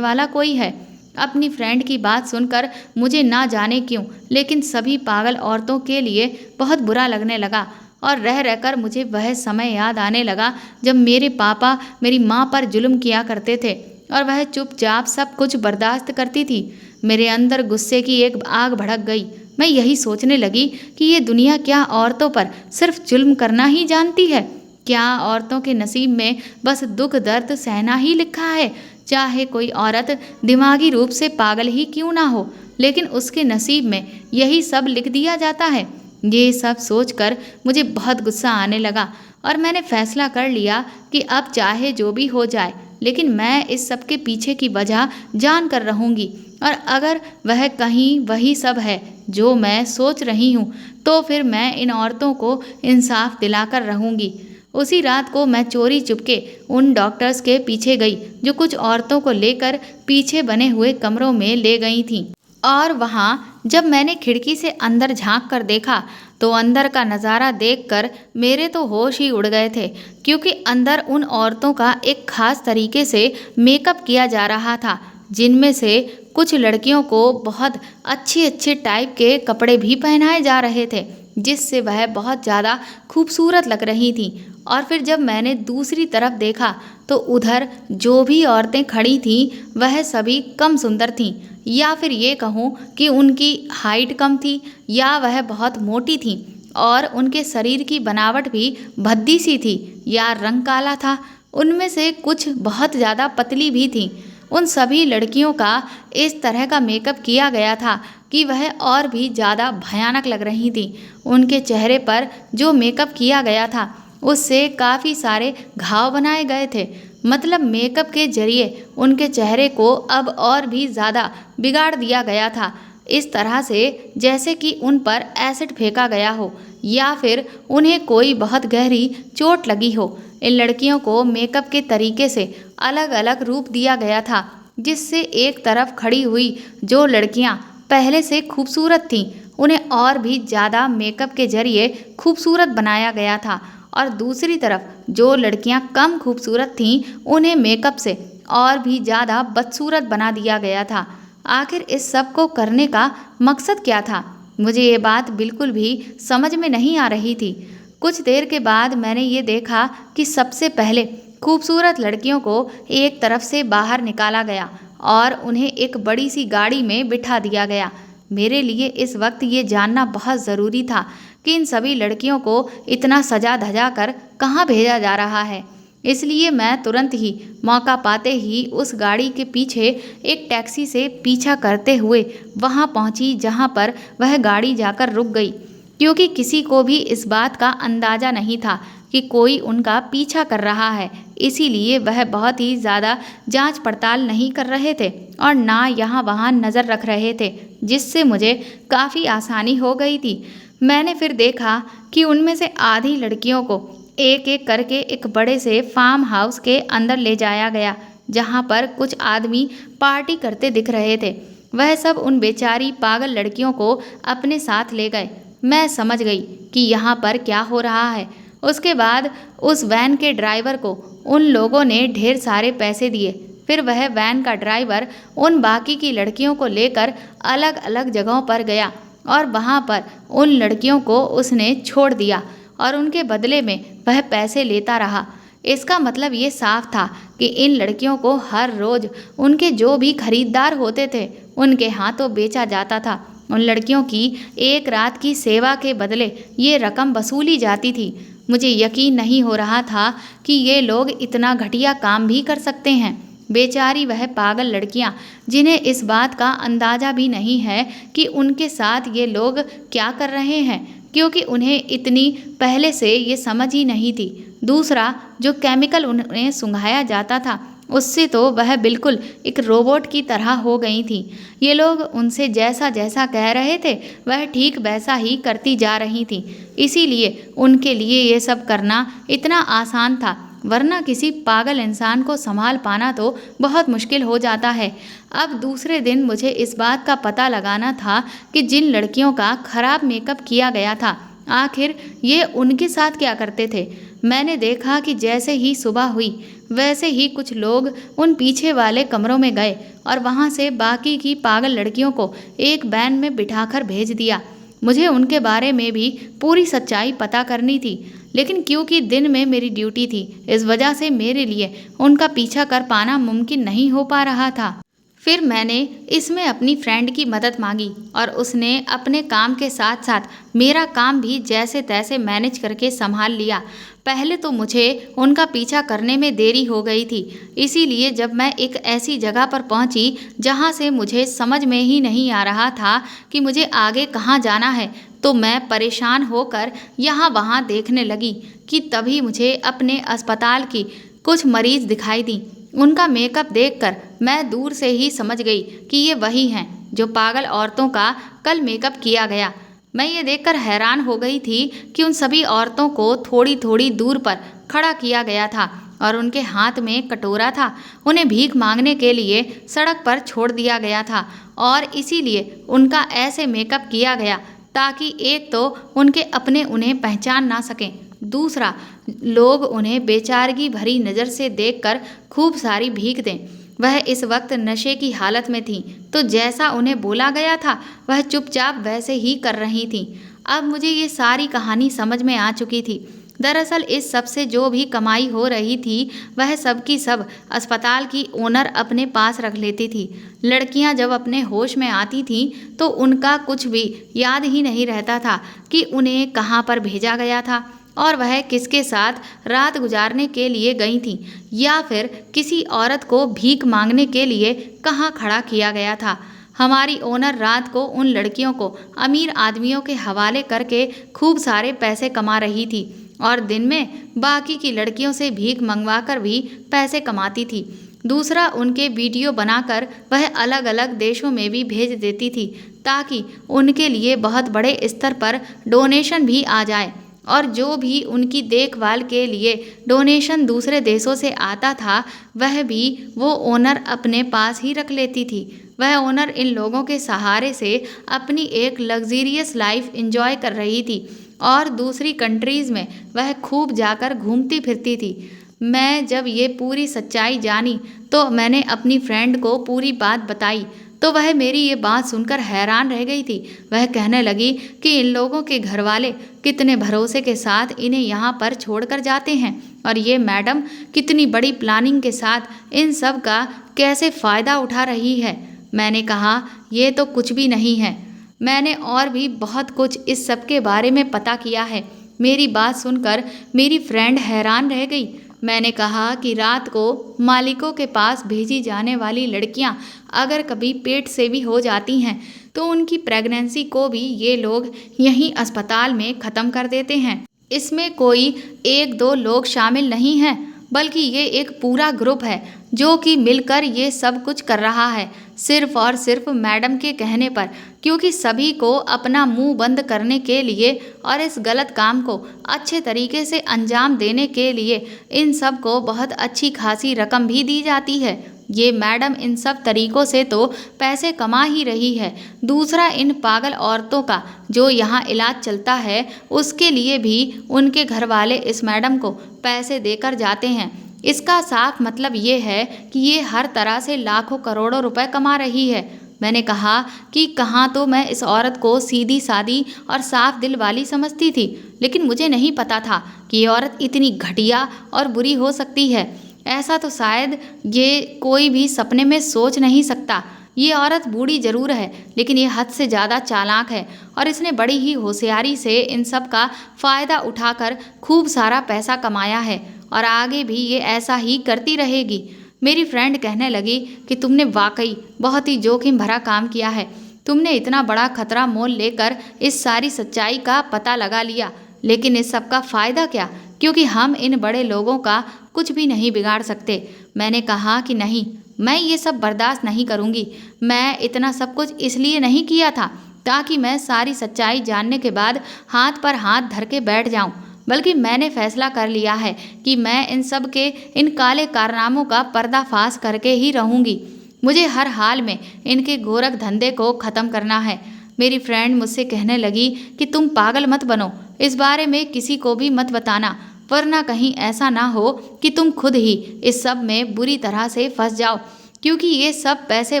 वाला कोई है। अपनी फ्रेंड की बात सुनकर मुझे ना जाने क्यों लेकिन सभी पागल औरतों के लिए बहुत बुरा लगने लगा और रह रहकर मुझे वह समय याद आने लगा जब मेरे पापा मेरी माँ पर जुल्म किया करते थे और वह चुपचाप सब कुछ बर्दाश्त करती थी। मेरे अंदर गुस्से की एक आग भड़क गई। मैं यही सोचने लगी कि ये दुनिया क्या औरतों पर सिर्फ जुल्म करना ही जानती है? क्या औरतों के नसीब में बस दुख दर्द सहना ही लिखा है? चाहे कोई औरत दिमागी रूप से पागल ही क्यों ना हो, लेकिन उसके नसीब में यही सब लिख दिया जाता है। ये सब सोचकर मुझे बहुत गुस्सा आने लगा और मैंने फैसला कर लिया कि अब चाहे जो भी हो जाए, लेकिन मैं इस सब के पीछे की वजह जान कर रहूँगी और अगर वह कहीं वही सब है जो मैं सोच रही हूँ तो फिर मैं इन औरतों को इंसाफ दिलाकर रहूँगी। उसी रात को मैं चोरी चुपके उन डॉक्टर्स के पीछे गई जो कुछ औरतों को लेकर पीछे बने हुए कमरों में ले गई थीं। और वहाँ जब मैंने खिड़की से अंदर झांक कर देखा तो अंदर का नज़ारा देखकर मेरे तो होश ही उड़ गए थे, क्योंकि अंदर उन औरतों का एक खास तरीके से मेकअप किया जा रहा था, जिनमें से कुछ लड़कियों को बहुत अच्छे अच्छे टाइप के कपड़े भी पहनाए जा रहे थे, जिससे वह बहुत ज़्यादा खूबसूरत लग रही थीं। और फिर जब मैंने दूसरी तरफ देखा तो उधर जो भी औरतें खड़ी थीं वह सभी कम सुंदर थीं, या फिर ये कहूँ कि उनकी हाइट कम थी या वह बहुत मोटी थीं और उनके शरीर की बनावट भी भद्दी सी थी या रंग काला था। उनमें से कुछ बहुत ज़्यादा पतली भी थीं। उन सभी लड़कियों का इस तरह का मेकअप किया गया था कि वह और भी ज़्यादा भयानक लग रही थीं। उनके चेहरे पर जो मेकअप किया गया था उससे काफ़ी सारे घाव बनाए गए थे। मतलब मेकअप के जरिए उनके चेहरे को अब और भी ज़्यादा बिगाड़ दिया गया था, इस तरह से जैसे कि उन पर एसिड फेंका गया हो या फिर उन्हें कोई बहुत गहरी चोट लगी हो। इन लड़कियों को मेकअप के तरीके से अलग अलग रूप दिया गया था, जिससे एक तरफ खड़ी हुई जो लड़कियां पहले से खूबसूरत थीं उन्हें और भी ज़्यादा मेकअप के जरिए खूबसूरत बनाया गया था और दूसरी तरफ जो लड़कियां कम खूबसूरत थीं उन्हें मेकअप से और भी ज़्यादा बदसूरत बना दिया गया था। आखिर इस सब को करने का मकसद क्या था? मुझे ये बात बिल्कुल भी समझ में नहीं आ रही थी। कुछ देर के बाद मैंने ये देखा कि सबसे पहले खूबसूरत लड़कियों को एक तरफ से बाहर निकाला गया और उन्हें एक बड़ी सी गाड़ी में बिठा दिया गया, मेरे लिए इस वक्त ये जानना बहुत ज़रूरी था कि इन सभी लड़कियों को इतना सजा धजा कर कहाँ भेजा जा रहा है। इसलिए मैं तुरंत ही मौका पाते ही उस गाड़ी के पीछे एक टैक्सी से पीछा करते हुए वहां पहुंची जहां पर वह गाड़ी जाकर रुक गई, क्योंकि किसी को भी इस बात का अंदाज़ा नहीं था कि कोई उनका पीछा कर रहा है। इसीलिए वह बहुत ही ज़्यादा जांच पड़ताल नहीं कर रहे थे और ना यहाँ वहाँ नज़र रख रहे थे, जिससे मुझे काफ़ी आसानी हो गई थी। मैंने फिर देखा कि उनमें से आधी लड़कियों को एक एक करके एक बड़े से फार्म हाउस के अंदर ले जाया गया, जहाँ पर कुछ आदमी पार्टी करते दिख रहे थे। वह सब उन बेचारी पागल लड़कियों को अपने साथ ले गए। मैं समझ गई कि यहाँ पर क्या हो रहा है। उसके बाद उस वैन के ड्राइवर को उन लोगों ने ढेर सारे पैसे दिए। फिर वह वैन का ड्राइवर उन बाकी की लड़कियों को लेकर अलग अलग जगहों पर गया और वहाँ पर उन लड़कियों को उसने छोड़ दिया और उनके बदले में वह पैसे लेता रहा। इसका मतलब ये साफ था कि इन लड़कियों को हर रोज़ उनके जो भी खरीदार होते थे उनके हाथों बेचा जाता था। उन लड़कियों की एक रात की सेवा के बदले ये रकम वसूली जाती थी। मुझे यकीन नहीं हो रहा था कि ये लोग इतना घटिया काम भी कर सकते हैं। बेचारी वह पागल लड़कियां, जिन्हें इस बात का अंदाज़ा भी नहीं है कि उनके साथ ये लोग क्या कर रहे हैं, क्योंकि उन्हें इतनी पहले से ये समझ ही नहीं थी। दूसरा, जो केमिकल उन्हें सुंघाया जाता था उससे तो वह बिल्कुल एक रोबोट की तरह हो गई थी। ये लोग उनसे जैसा जैसा कह रहे थे वह ठीक वैसा ही करती जा रही थी। इसीलिए उनके लिए ये सब करना इतना आसान था, वरना किसी पागल इंसान को संभाल पाना तो बहुत मुश्किल हो जाता है। अब दूसरे दिन मुझे इस बात का पता लगाना था कि जिन लड़कियों का खराब मेकअप किया गया था आखिर ये उनके साथ क्या करते थे। मैंने देखा कि जैसे ही सुबह हुई वैसे ही कुछ लोग उन पीछे वाले कमरों में गए और वहां से बाकी की पागल लड़कियों को एक वैन में बिठाकर भेज दिया। मुझे उनके बारे में भी पूरी सच्चाई पता करनी थी, लेकिन क्योंकि दिन में मेरी ड्यूटी थी इस वजह से मेरे लिए उनका पीछा कर पाना मुमकिन नहीं हो पा रहा था। फिर मैंने इसमें अपनी फ्रेंड की मदद मांगी और उसने अपने काम के साथ साथ मेरा काम भी जैसे तैसे मैनेज करके संभाल लिया। पहले तो मुझे उनका पीछा करने में देरी हो गई थी, इसीलिए जब मैं एक ऐसी जगह पर पहुंची जहां से मुझे समझ में ही नहीं आ रहा था कि मुझे आगे कहां जाना है, तो मैं परेशान होकर यहाँ वहाँ देखने लगी कि तभी मुझे अपने अस्पताल की कुछ मरीज दिखाई दी। उनका मेकअप देखकर मैं दूर से ही समझ गई कि ये वही हैं जो पागल औरतों का कल मेकअप किया गया। मैं ये देखकर हैरान हो गई थी कि उन सभी औरतों को थोड़ी थोड़ी दूर पर खड़ा किया गया था और उनके हाथ में कटोरा था। उन्हें भीख मांगने के लिए सड़क पर छोड़ दिया गया था और इसीलिए उनका ऐसे मेकअप किया गया ताकि एक तो उनके अपने उन्हें पहचान ना सकें, दूसरा लोग उन्हें बेचारगी भरी नज़र से देखकर खूब सारी भीख दें। वह इस वक्त नशे की हालत में थी, तो जैसा उन्हें बोला गया था वह चुपचाप वैसे ही कर रही थी। अब मुझे ये सारी कहानी समझ में आ चुकी थी। दरअसल इस सब से जो भी कमाई हो रही थी वह सब की सब अस्पताल की ओनर अपने पास रख लेती थी। लड़कियां जब अपने होश में आती थीं तो उनका कुछ भी याद ही नहीं रहता था कि उन्हें कहाँ पर भेजा गया था और वह किसके साथ रात गुजारने के लिए गई थीं, या फिर किसी औरत को भीख मांगने के लिए कहाँ खड़ा किया गया था। हमारी ओनर रात को उन लड़कियों को अमीर आदमियों के हवाले करके खूब सारे पैसे कमा रही थी और दिन में बाकी की लड़कियों से भीख मंगवाकर भी पैसे कमाती थी। दूसरा, उनके वीडियो बनाकर वह अलग अलग देशों में भी भेज देती थी ताकि उनके लिए बहुत बड़े स्तर पर डोनेशन भी आ जाए, और जो भी उनकी देखभाल के लिए डोनेशन दूसरे देशों से आता था वह भी वो ओनर अपने पास ही रख लेती थी। वह ओनर इन लोगों के सहारे से अपनी एक लग्जीरियस लाइफ एंजॉय कर रही थी और दूसरी कंट्रीज़ में वह खूब जाकर घूमती फिरती थी। मैं जब ये पूरी सच्चाई जानी तो मैंने अपनी फ्रेंड को पूरी बात बताई, तो वह मेरी ये बात सुनकर हैरान रह गई थी। वह कहने लगी कि इन लोगों के घर वाले कितने भरोसे के साथ इन्हें यहाँ पर छोड़कर जाते हैं और ये मैडम कितनी बड़ी प्लानिंग के साथ इन सब का कैसे फ़ायदा उठा रही है। मैंने कहा, ये तो कुछ भी नहीं है। मैंने और भी बहुत कुछ इस सब के बारे में पता किया है। मेरी बात सुनकर मेरी फ्रेंड हैरान रह गई। मैंने कहा कि रात को मालिकों के पास भेजी जाने वाली लड़कियां अगर कभी पेट से भी हो जाती हैं तो उनकी प्रेगनेंसी को भी ये लोग यहीं अस्पताल में ख़त्म कर देते हैं। इसमें कोई एक दो लोग शामिल नहीं हैं, बल्कि ये एक पूरा ग्रुप है जो कि मिलकर ये सब कुछ कर रहा है, सिर्फ और सिर्फ मैडम के कहने पर, क्योंकि सभी को अपना मुंह बंद करने के लिए और इस गलत काम को अच्छे तरीके से अंजाम देने के लिए इन सब को बहुत अच्छी खासी रकम भी दी जाती है। ये मैडम इन सब तरीकों से तो पैसे कमा ही रही है, दूसरा इन पागल औरतों का जो यहाँ इलाज चलता है उसके लिए भी उनके घर वाले इस मैडम को पैसे देकर जाते हैं। इसका साफ मतलब ये है कि ये हर तरह से लाखों करोड़ों रुपए कमा रही है। मैंने कहा कि कहाँ तो मैं इस औरत को सीधी सादी और साफ दिल वाली समझती थी, लेकिन मुझे नहीं पता था कि ये औरत इतनी घटिया और बुरी हो सकती है। ऐसा तो शायद ये कोई भी सपने में सोच नहीं सकता। ये औरत बूढ़ी जरूर है, लेकिन ये हद से ज़्यादा चालाक है और इसने बड़ी ही होशियारी से इन सब का फ़ायदा उठाकर खूब सारा पैसा कमाया है और आगे भी ये ऐसा ही करती रहेगी। मेरी फ्रेंड कहने लगी कि तुमने वाकई बहुत ही जोखिम भरा काम किया है। तुमने इतना बड़ा खतरा मोल लेकर इस सारी सच्चाई का पता लगा लिया, लेकिन इस सब का फ़ायदा क्या, क्योंकि हम इन बड़े लोगों का कुछ भी नहीं बिगाड़ सकते। मैंने कहा कि नहीं, मैं ये सब बर्दाश्त नहीं करूँगी। मैं इतना सब कुछ इसलिए नहीं किया था ताकि मैं सारी सच्चाई जानने के बाद हाथ पर हाथ धर के बैठ जाऊँ, बल्कि मैंने फैसला कर लिया है कि मैं इन सब के इन काले कारनामों का पर्दाफाश करके ही रहूँगी। मुझे हर हाल में इनके गोरख धंधे को ख़त्म करना है। मेरी फ्रेंड मुझसे कहने लगी कि तुम पागल मत बनो, इस बारे में किसी को भी मत बताना, वरना कहीं ऐसा ना हो कि तुम खुद ही इस सब में बुरी तरह से फंस जाओ, क्योंकि ये सब पैसे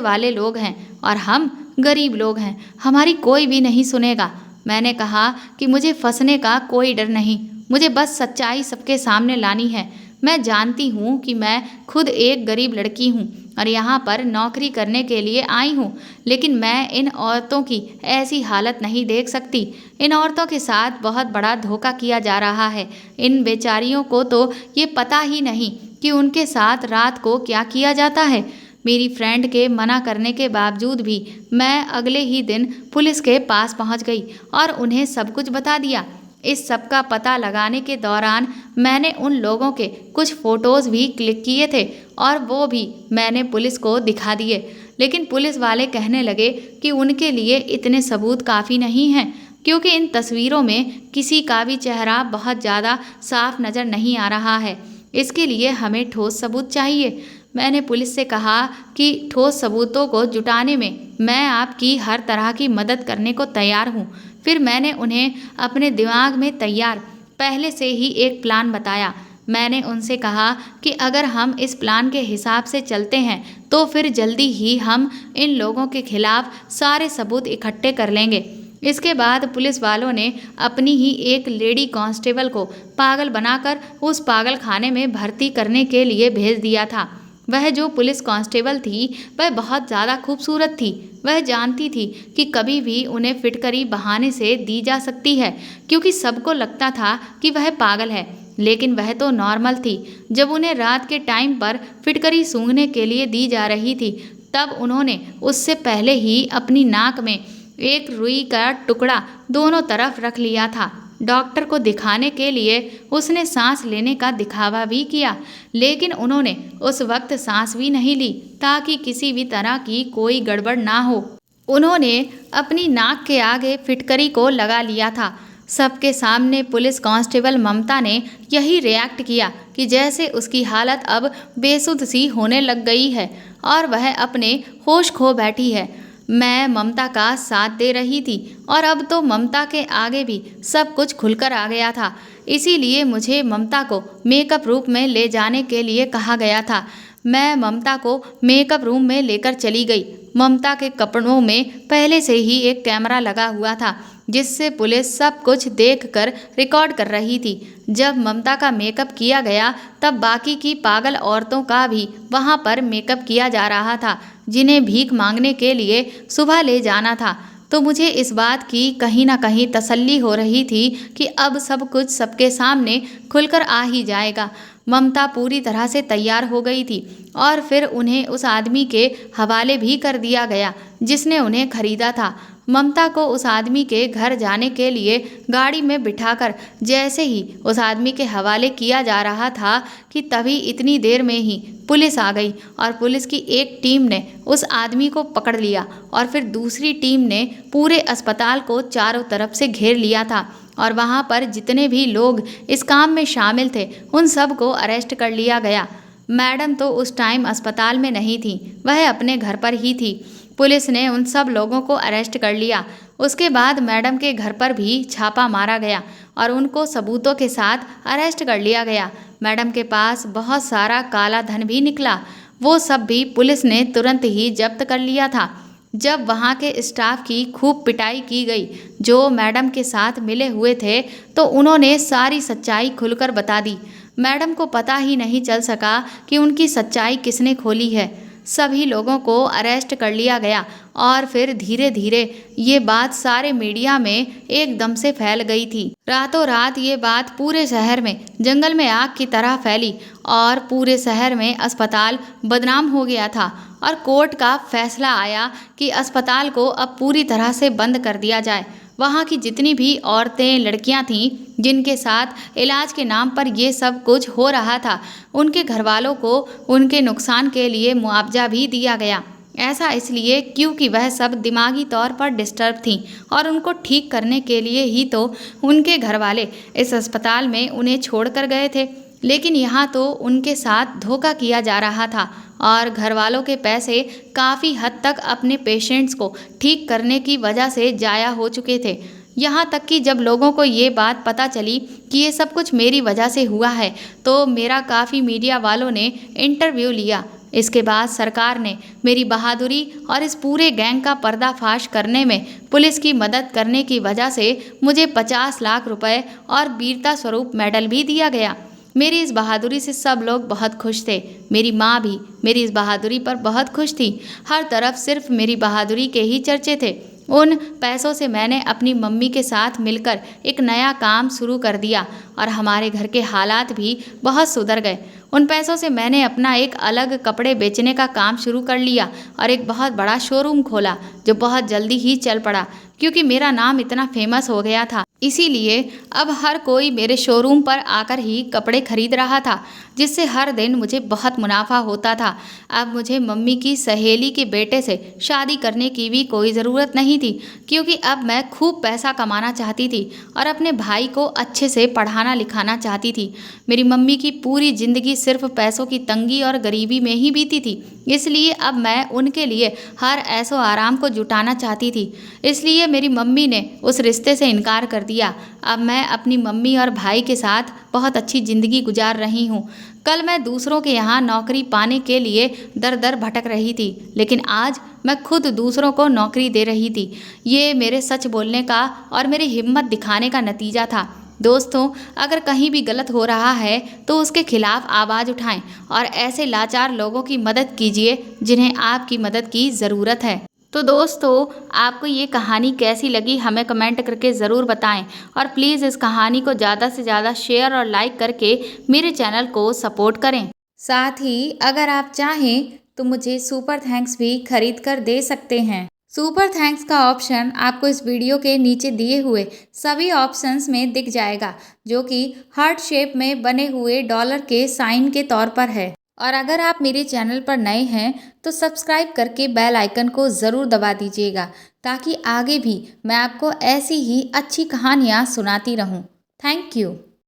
वाले लोग हैं और हम गरीब लोग हैं, हमारी कोई भी नहीं सुनेगा। मैंने कहा कि मुझे फंसने का कोई डर नहीं, मुझे बस सच्चाई सबके सामने लानी है। मैं जानती हूँ कि मैं खुद एक गरीब लड़की हूँ और यहाँ पर नौकरी करने के लिए आई हूँ, लेकिन मैं इन औरतों की ऐसी हालत नहीं देख सकती। इन औरतों के साथ बहुत बड़ा धोखा किया जा रहा है। इन बेचारियों को तो ये पता ही नहीं कि उनके साथ रात को क्या किया जाता है। मेरी फ्रेंड के मना करने के बावजूद भी मैं अगले ही दिन पुलिस के पास पहुंच गई और उन्हें सब कुछ बता दिया। इस सब का पता लगाने के दौरान मैंने उन लोगों के कुछ फ़ोटोज़ भी क्लिक किए थे और वो भी मैंने पुलिस को दिखा दिए, लेकिन पुलिस वाले कहने लगे कि उनके लिए इतने सबूत काफ़ी नहीं हैं, क्योंकि इन तस्वीरों में किसी का भी चेहरा बहुत ज़्यादा साफ नज़र नहीं आ रहा है। इसके लिए हमें ठोस सबूत चाहिए। मैंने पुलिस से कहा कि ठोस सबूतों को जुटाने में मैं आपकी हर तरह की मदद करने को तैयार हूँ। फिर मैंने उन्हें अपने दिमाग में तैयार पहले से ही एक प्लान बताया। मैंने उनसे कहा कि अगर हम इस प्लान के हिसाब से चलते हैं तो फिर जल्दी ही हम इन लोगों के खिलाफ सारे सबूत इकट्ठे कर लेंगे। इसके बाद पुलिस वालों ने अपनी ही एक लेडी कांस्टेबल को पागल बनाकर उस पागल खाने में भर्ती करने के लिए भेज दिया था। वह जो पुलिस कांस्टेबल थी वह बहुत ज़्यादा खूबसूरत थी। वह जानती थी कि कभी भी उन्हें फिटकरी बहाने से दी जा सकती है, क्योंकि सबको लगता था कि वह पागल है, लेकिन वह तो नॉर्मल थी। जब उन्हें रात के टाइम पर फिटकरी सूंघने के लिए दी जा रही थी तब उन्होंने उससे पहले ही अपनी नाक में एक रुई का टुकड़ा दोनों तरफ रख लिया था। डॉक्टर को दिखाने के लिए उसने सांस लेने का दिखावा भी किया, लेकिन उन्होंने उस वक्त सांस भी नहीं ली ताकि किसी भी तरह की कोई गड़बड़ ना हो। उन्होंने अपनी नाक के आगे फिटकरी को लगा लिया था। सबके सामने पुलिस कांस्टेबल ममता ने यही रिएक्ट किया कि जैसे उसकी हालत अब बेसुध सी होने लग गई है और वह अपने होश खो बैठी है। मैं ममता का साथ दे रही थी और अब तो ममता के आगे भी सब कुछ खुलकर आ गया था। इसीलिए मुझे ममता को मेकअप रूम में ले जाने के लिए कहा गया था। मैं ममता को मेकअप रूम में लेकर चली गई। ममता के कपड़ों में पहले से ही एक कैमरा लगा हुआ था जिससे पुलिस सब कुछ देखकर रिकॉर्ड कर रही थी। जब ममता का मेकअप किया गया तब बाकी की पागल औरतों का भी वहाँ पर मेकअप किया जा रहा था, जिन्हें भीख मांगने के लिए सुबह ले जाना था। तो मुझे इस बात की कहीं ना कहीं तसल्ली हो रही थी कि अब सब कुछ सबके सामने खुलकर आ ही जाएगा। ममता पूरी तरह से तैयार हो गई थी और फिर उन्हें उस आदमी के हवाले भी कर दिया गया जिसने उन्हें खरीदा था। ममता को उस आदमी के घर जाने के लिए गाड़ी में बिठाकर जैसे ही उस आदमी के हवाले किया जा रहा था कि तभी इतनी देर में ही पुलिस आ गई और पुलिस की एक टीम ने उस आदमी को पकड़ लिया और फिर दूसरी टीम ने पूरे अस्पताल को चारों तरफ से घेर लिया था और वहाँ पर जितने भी लोग इस काम में शामिल थे उन सब को अरेस्ट कर लिया गया। मैडम तो उस टाइम अस्पताल में नहीं थी, वह अपने घर पर ही थी। पुलिस ने उन सब लोगों को अरेस्ट कर लिया। उसके बाद मैडम के घर पर भी छापा मारा गया और उनको सबूतों के साथ अरेस्ट कर लिया गया। मैडम के पास बहुत सारा काला धन भी निकला, वो सब भी पुलिस ने तुरंत ही जब्त कर लिया था। जब वहाँ के स्टाफ की खूब पिटाई की गई जो मैडम के साथ मिले हुए थे तो उन्होंने सारी सच्चाई खुलकर बता दी। मैडम को पता ही नहीं चल सका कि उनकी सच्चाई किसने खोली है। सभी लोगों को अरेस्ट कर लिया गया और फिर धीरे धीरे ये बात सारे मीडिया में एकदम से फैल गई थी। रातों रात ये बात पूरे शहर में जंगल में आग की तरह फैली और पूरे शहर में अस्पताल बदनाम हो गया था और कोर्ट का फैसला आया कि अस्पताल को अब पूरी तरह से बंद कर दिया जाए। वहाँ की जितनी भी औरतें लड़कियाँ थीं जिनके साथ इलाज के नाम पर ये सब कुछ हो रहा था उनके घर वालों को उनके नुकसान के लिए मुआवजा भी दिया गया। ऐसा इसलिए क्योंकि वह सब दिमागी तौर पर डिस्टर्ब थीं और उनको ठीक करने के लिए ही तो उनके घर वाले इस अस्पताल में उन्हें छोड़ कर गए थे। लेकिन यहाँ तो उनके साथ धोखा किया जा रहा था और घर वालों के पैसे काफ़ी हद तक अपने पेशेंट्स को ठीक करने की वजह से जाया हो चुके थे। यहाँ तक कि जब लोगों को ये बात पता चली कि ये सब कुछ मेरी वजह से हुआ है तो मेरा काफ़ी मीडिया वालों ने इंटरव्यू लिया। इसके बाद सरकार ने मेरी बहादुरी और इस पूरे गैंग का पर्दाफाश करने में पुलिस की मदद करने की वजह से मुझे 50 लाख रुपए और वीरता स्वरूप मेडल भी दिया गया। मेरी इस बहादुरी से सब लोग बहुत खुश थे। मेरी माँ भी मेरी इस बहादुरी पर बहुत खुश थी। हर तरफ सिर्फ मेरी बहादुरी के ही चर्चे थे। उन पैसों से मैंने अपनी मम्मी के साथ मिलकर एक नया काम शुरू कर दिया और हमारे घर के हालात भी बहुत सुधर गए। उन पैसों से मैंने अपना एक अलग कपड़े बेचने का काम शुरू कर लिया और एक बहुत बड़ा शोरूम खोला जो बहुत जल्दी ही चल पड़ा क्योंकि मेरा नाम इतना फेमस हो गया था। इसीलिए अब हर कोई मेरे शोरूम पर आकर ही कपड़े खरीद रहा था जिससे हर दिन मुझे बहुत मुनाफा होता था। अब मुझे मम्मी की सहेली के बेटे से शादी करने की भी कोई ज़रूरत नहीं थी क्योंकि अब मैं खूब पैसा कमाना चाहती थी और अपने भाई को अच्छे से पढ़ाना लिखाना चाहती थी। मेरी मम्मी की पूरी ज़िंदगी सिर्फ पैसों की तंगी और गरीबी में ही बीती थी, इसलिए अब मैं उनके लिए हर ऐशो आराम को जुटाना चाहती थी। इसलिए मेरी मम्मी ने उस रिश्ते से इनकार कर दिया। अब मैं अपनी मम्मी और भाई के साथ बहुत अच्छी ज़िंदगी गुजार रही हूँ। कल मैं दूसरों के यहाँ नौकरी पाने के लिए दर दर भटक रही थी, लेकिन आज मैं खुद दूसरों को नौकरी दे रही थी। ये मेरे सच बोलने का और मेरी हिम्मत दिखाने का नतीजा था। दोस्तों, अगर कहीं भी गलत हो रहा है तो उसके खिलाफ आवाज़ उठाएं और ऐसे लाचार लोगों की मदद कीजिए जिन्हें आपकी मदद की ज़रूरत है। तो दोस्तों, आपको ये कहानी कैसी लगी हमें कमेंट करके ज़रूर बताएं और प्लीज़ इस कहानी को ज़्यादा से ज़्यादा शेयर और लाइक करके मेरे चैनल को सपोर्ट करें। साथ ही अगर आप चाहें तो मुझे सुपर थैंक्स भी खरीद कर दे सकते हैं। सुपर थैंक्स का ऑप्शन आपको इस वीडियो के नीचे दिए हुए सभी ऑप्शंस में दिख जाएगा जो कि हार्ट शेप में बने हुए डॉलर के साइन के तौर पर है। और अगर आप मेरे चैनल पर नए हैं तो सब्सक्राइब करके बेल आइकन को ज़रूर दबा दीजिएगा ताकि आगे भी मैं आपको ऐसी ही अच्छी कहानियाँ सुनाती रहूँ। Thank you.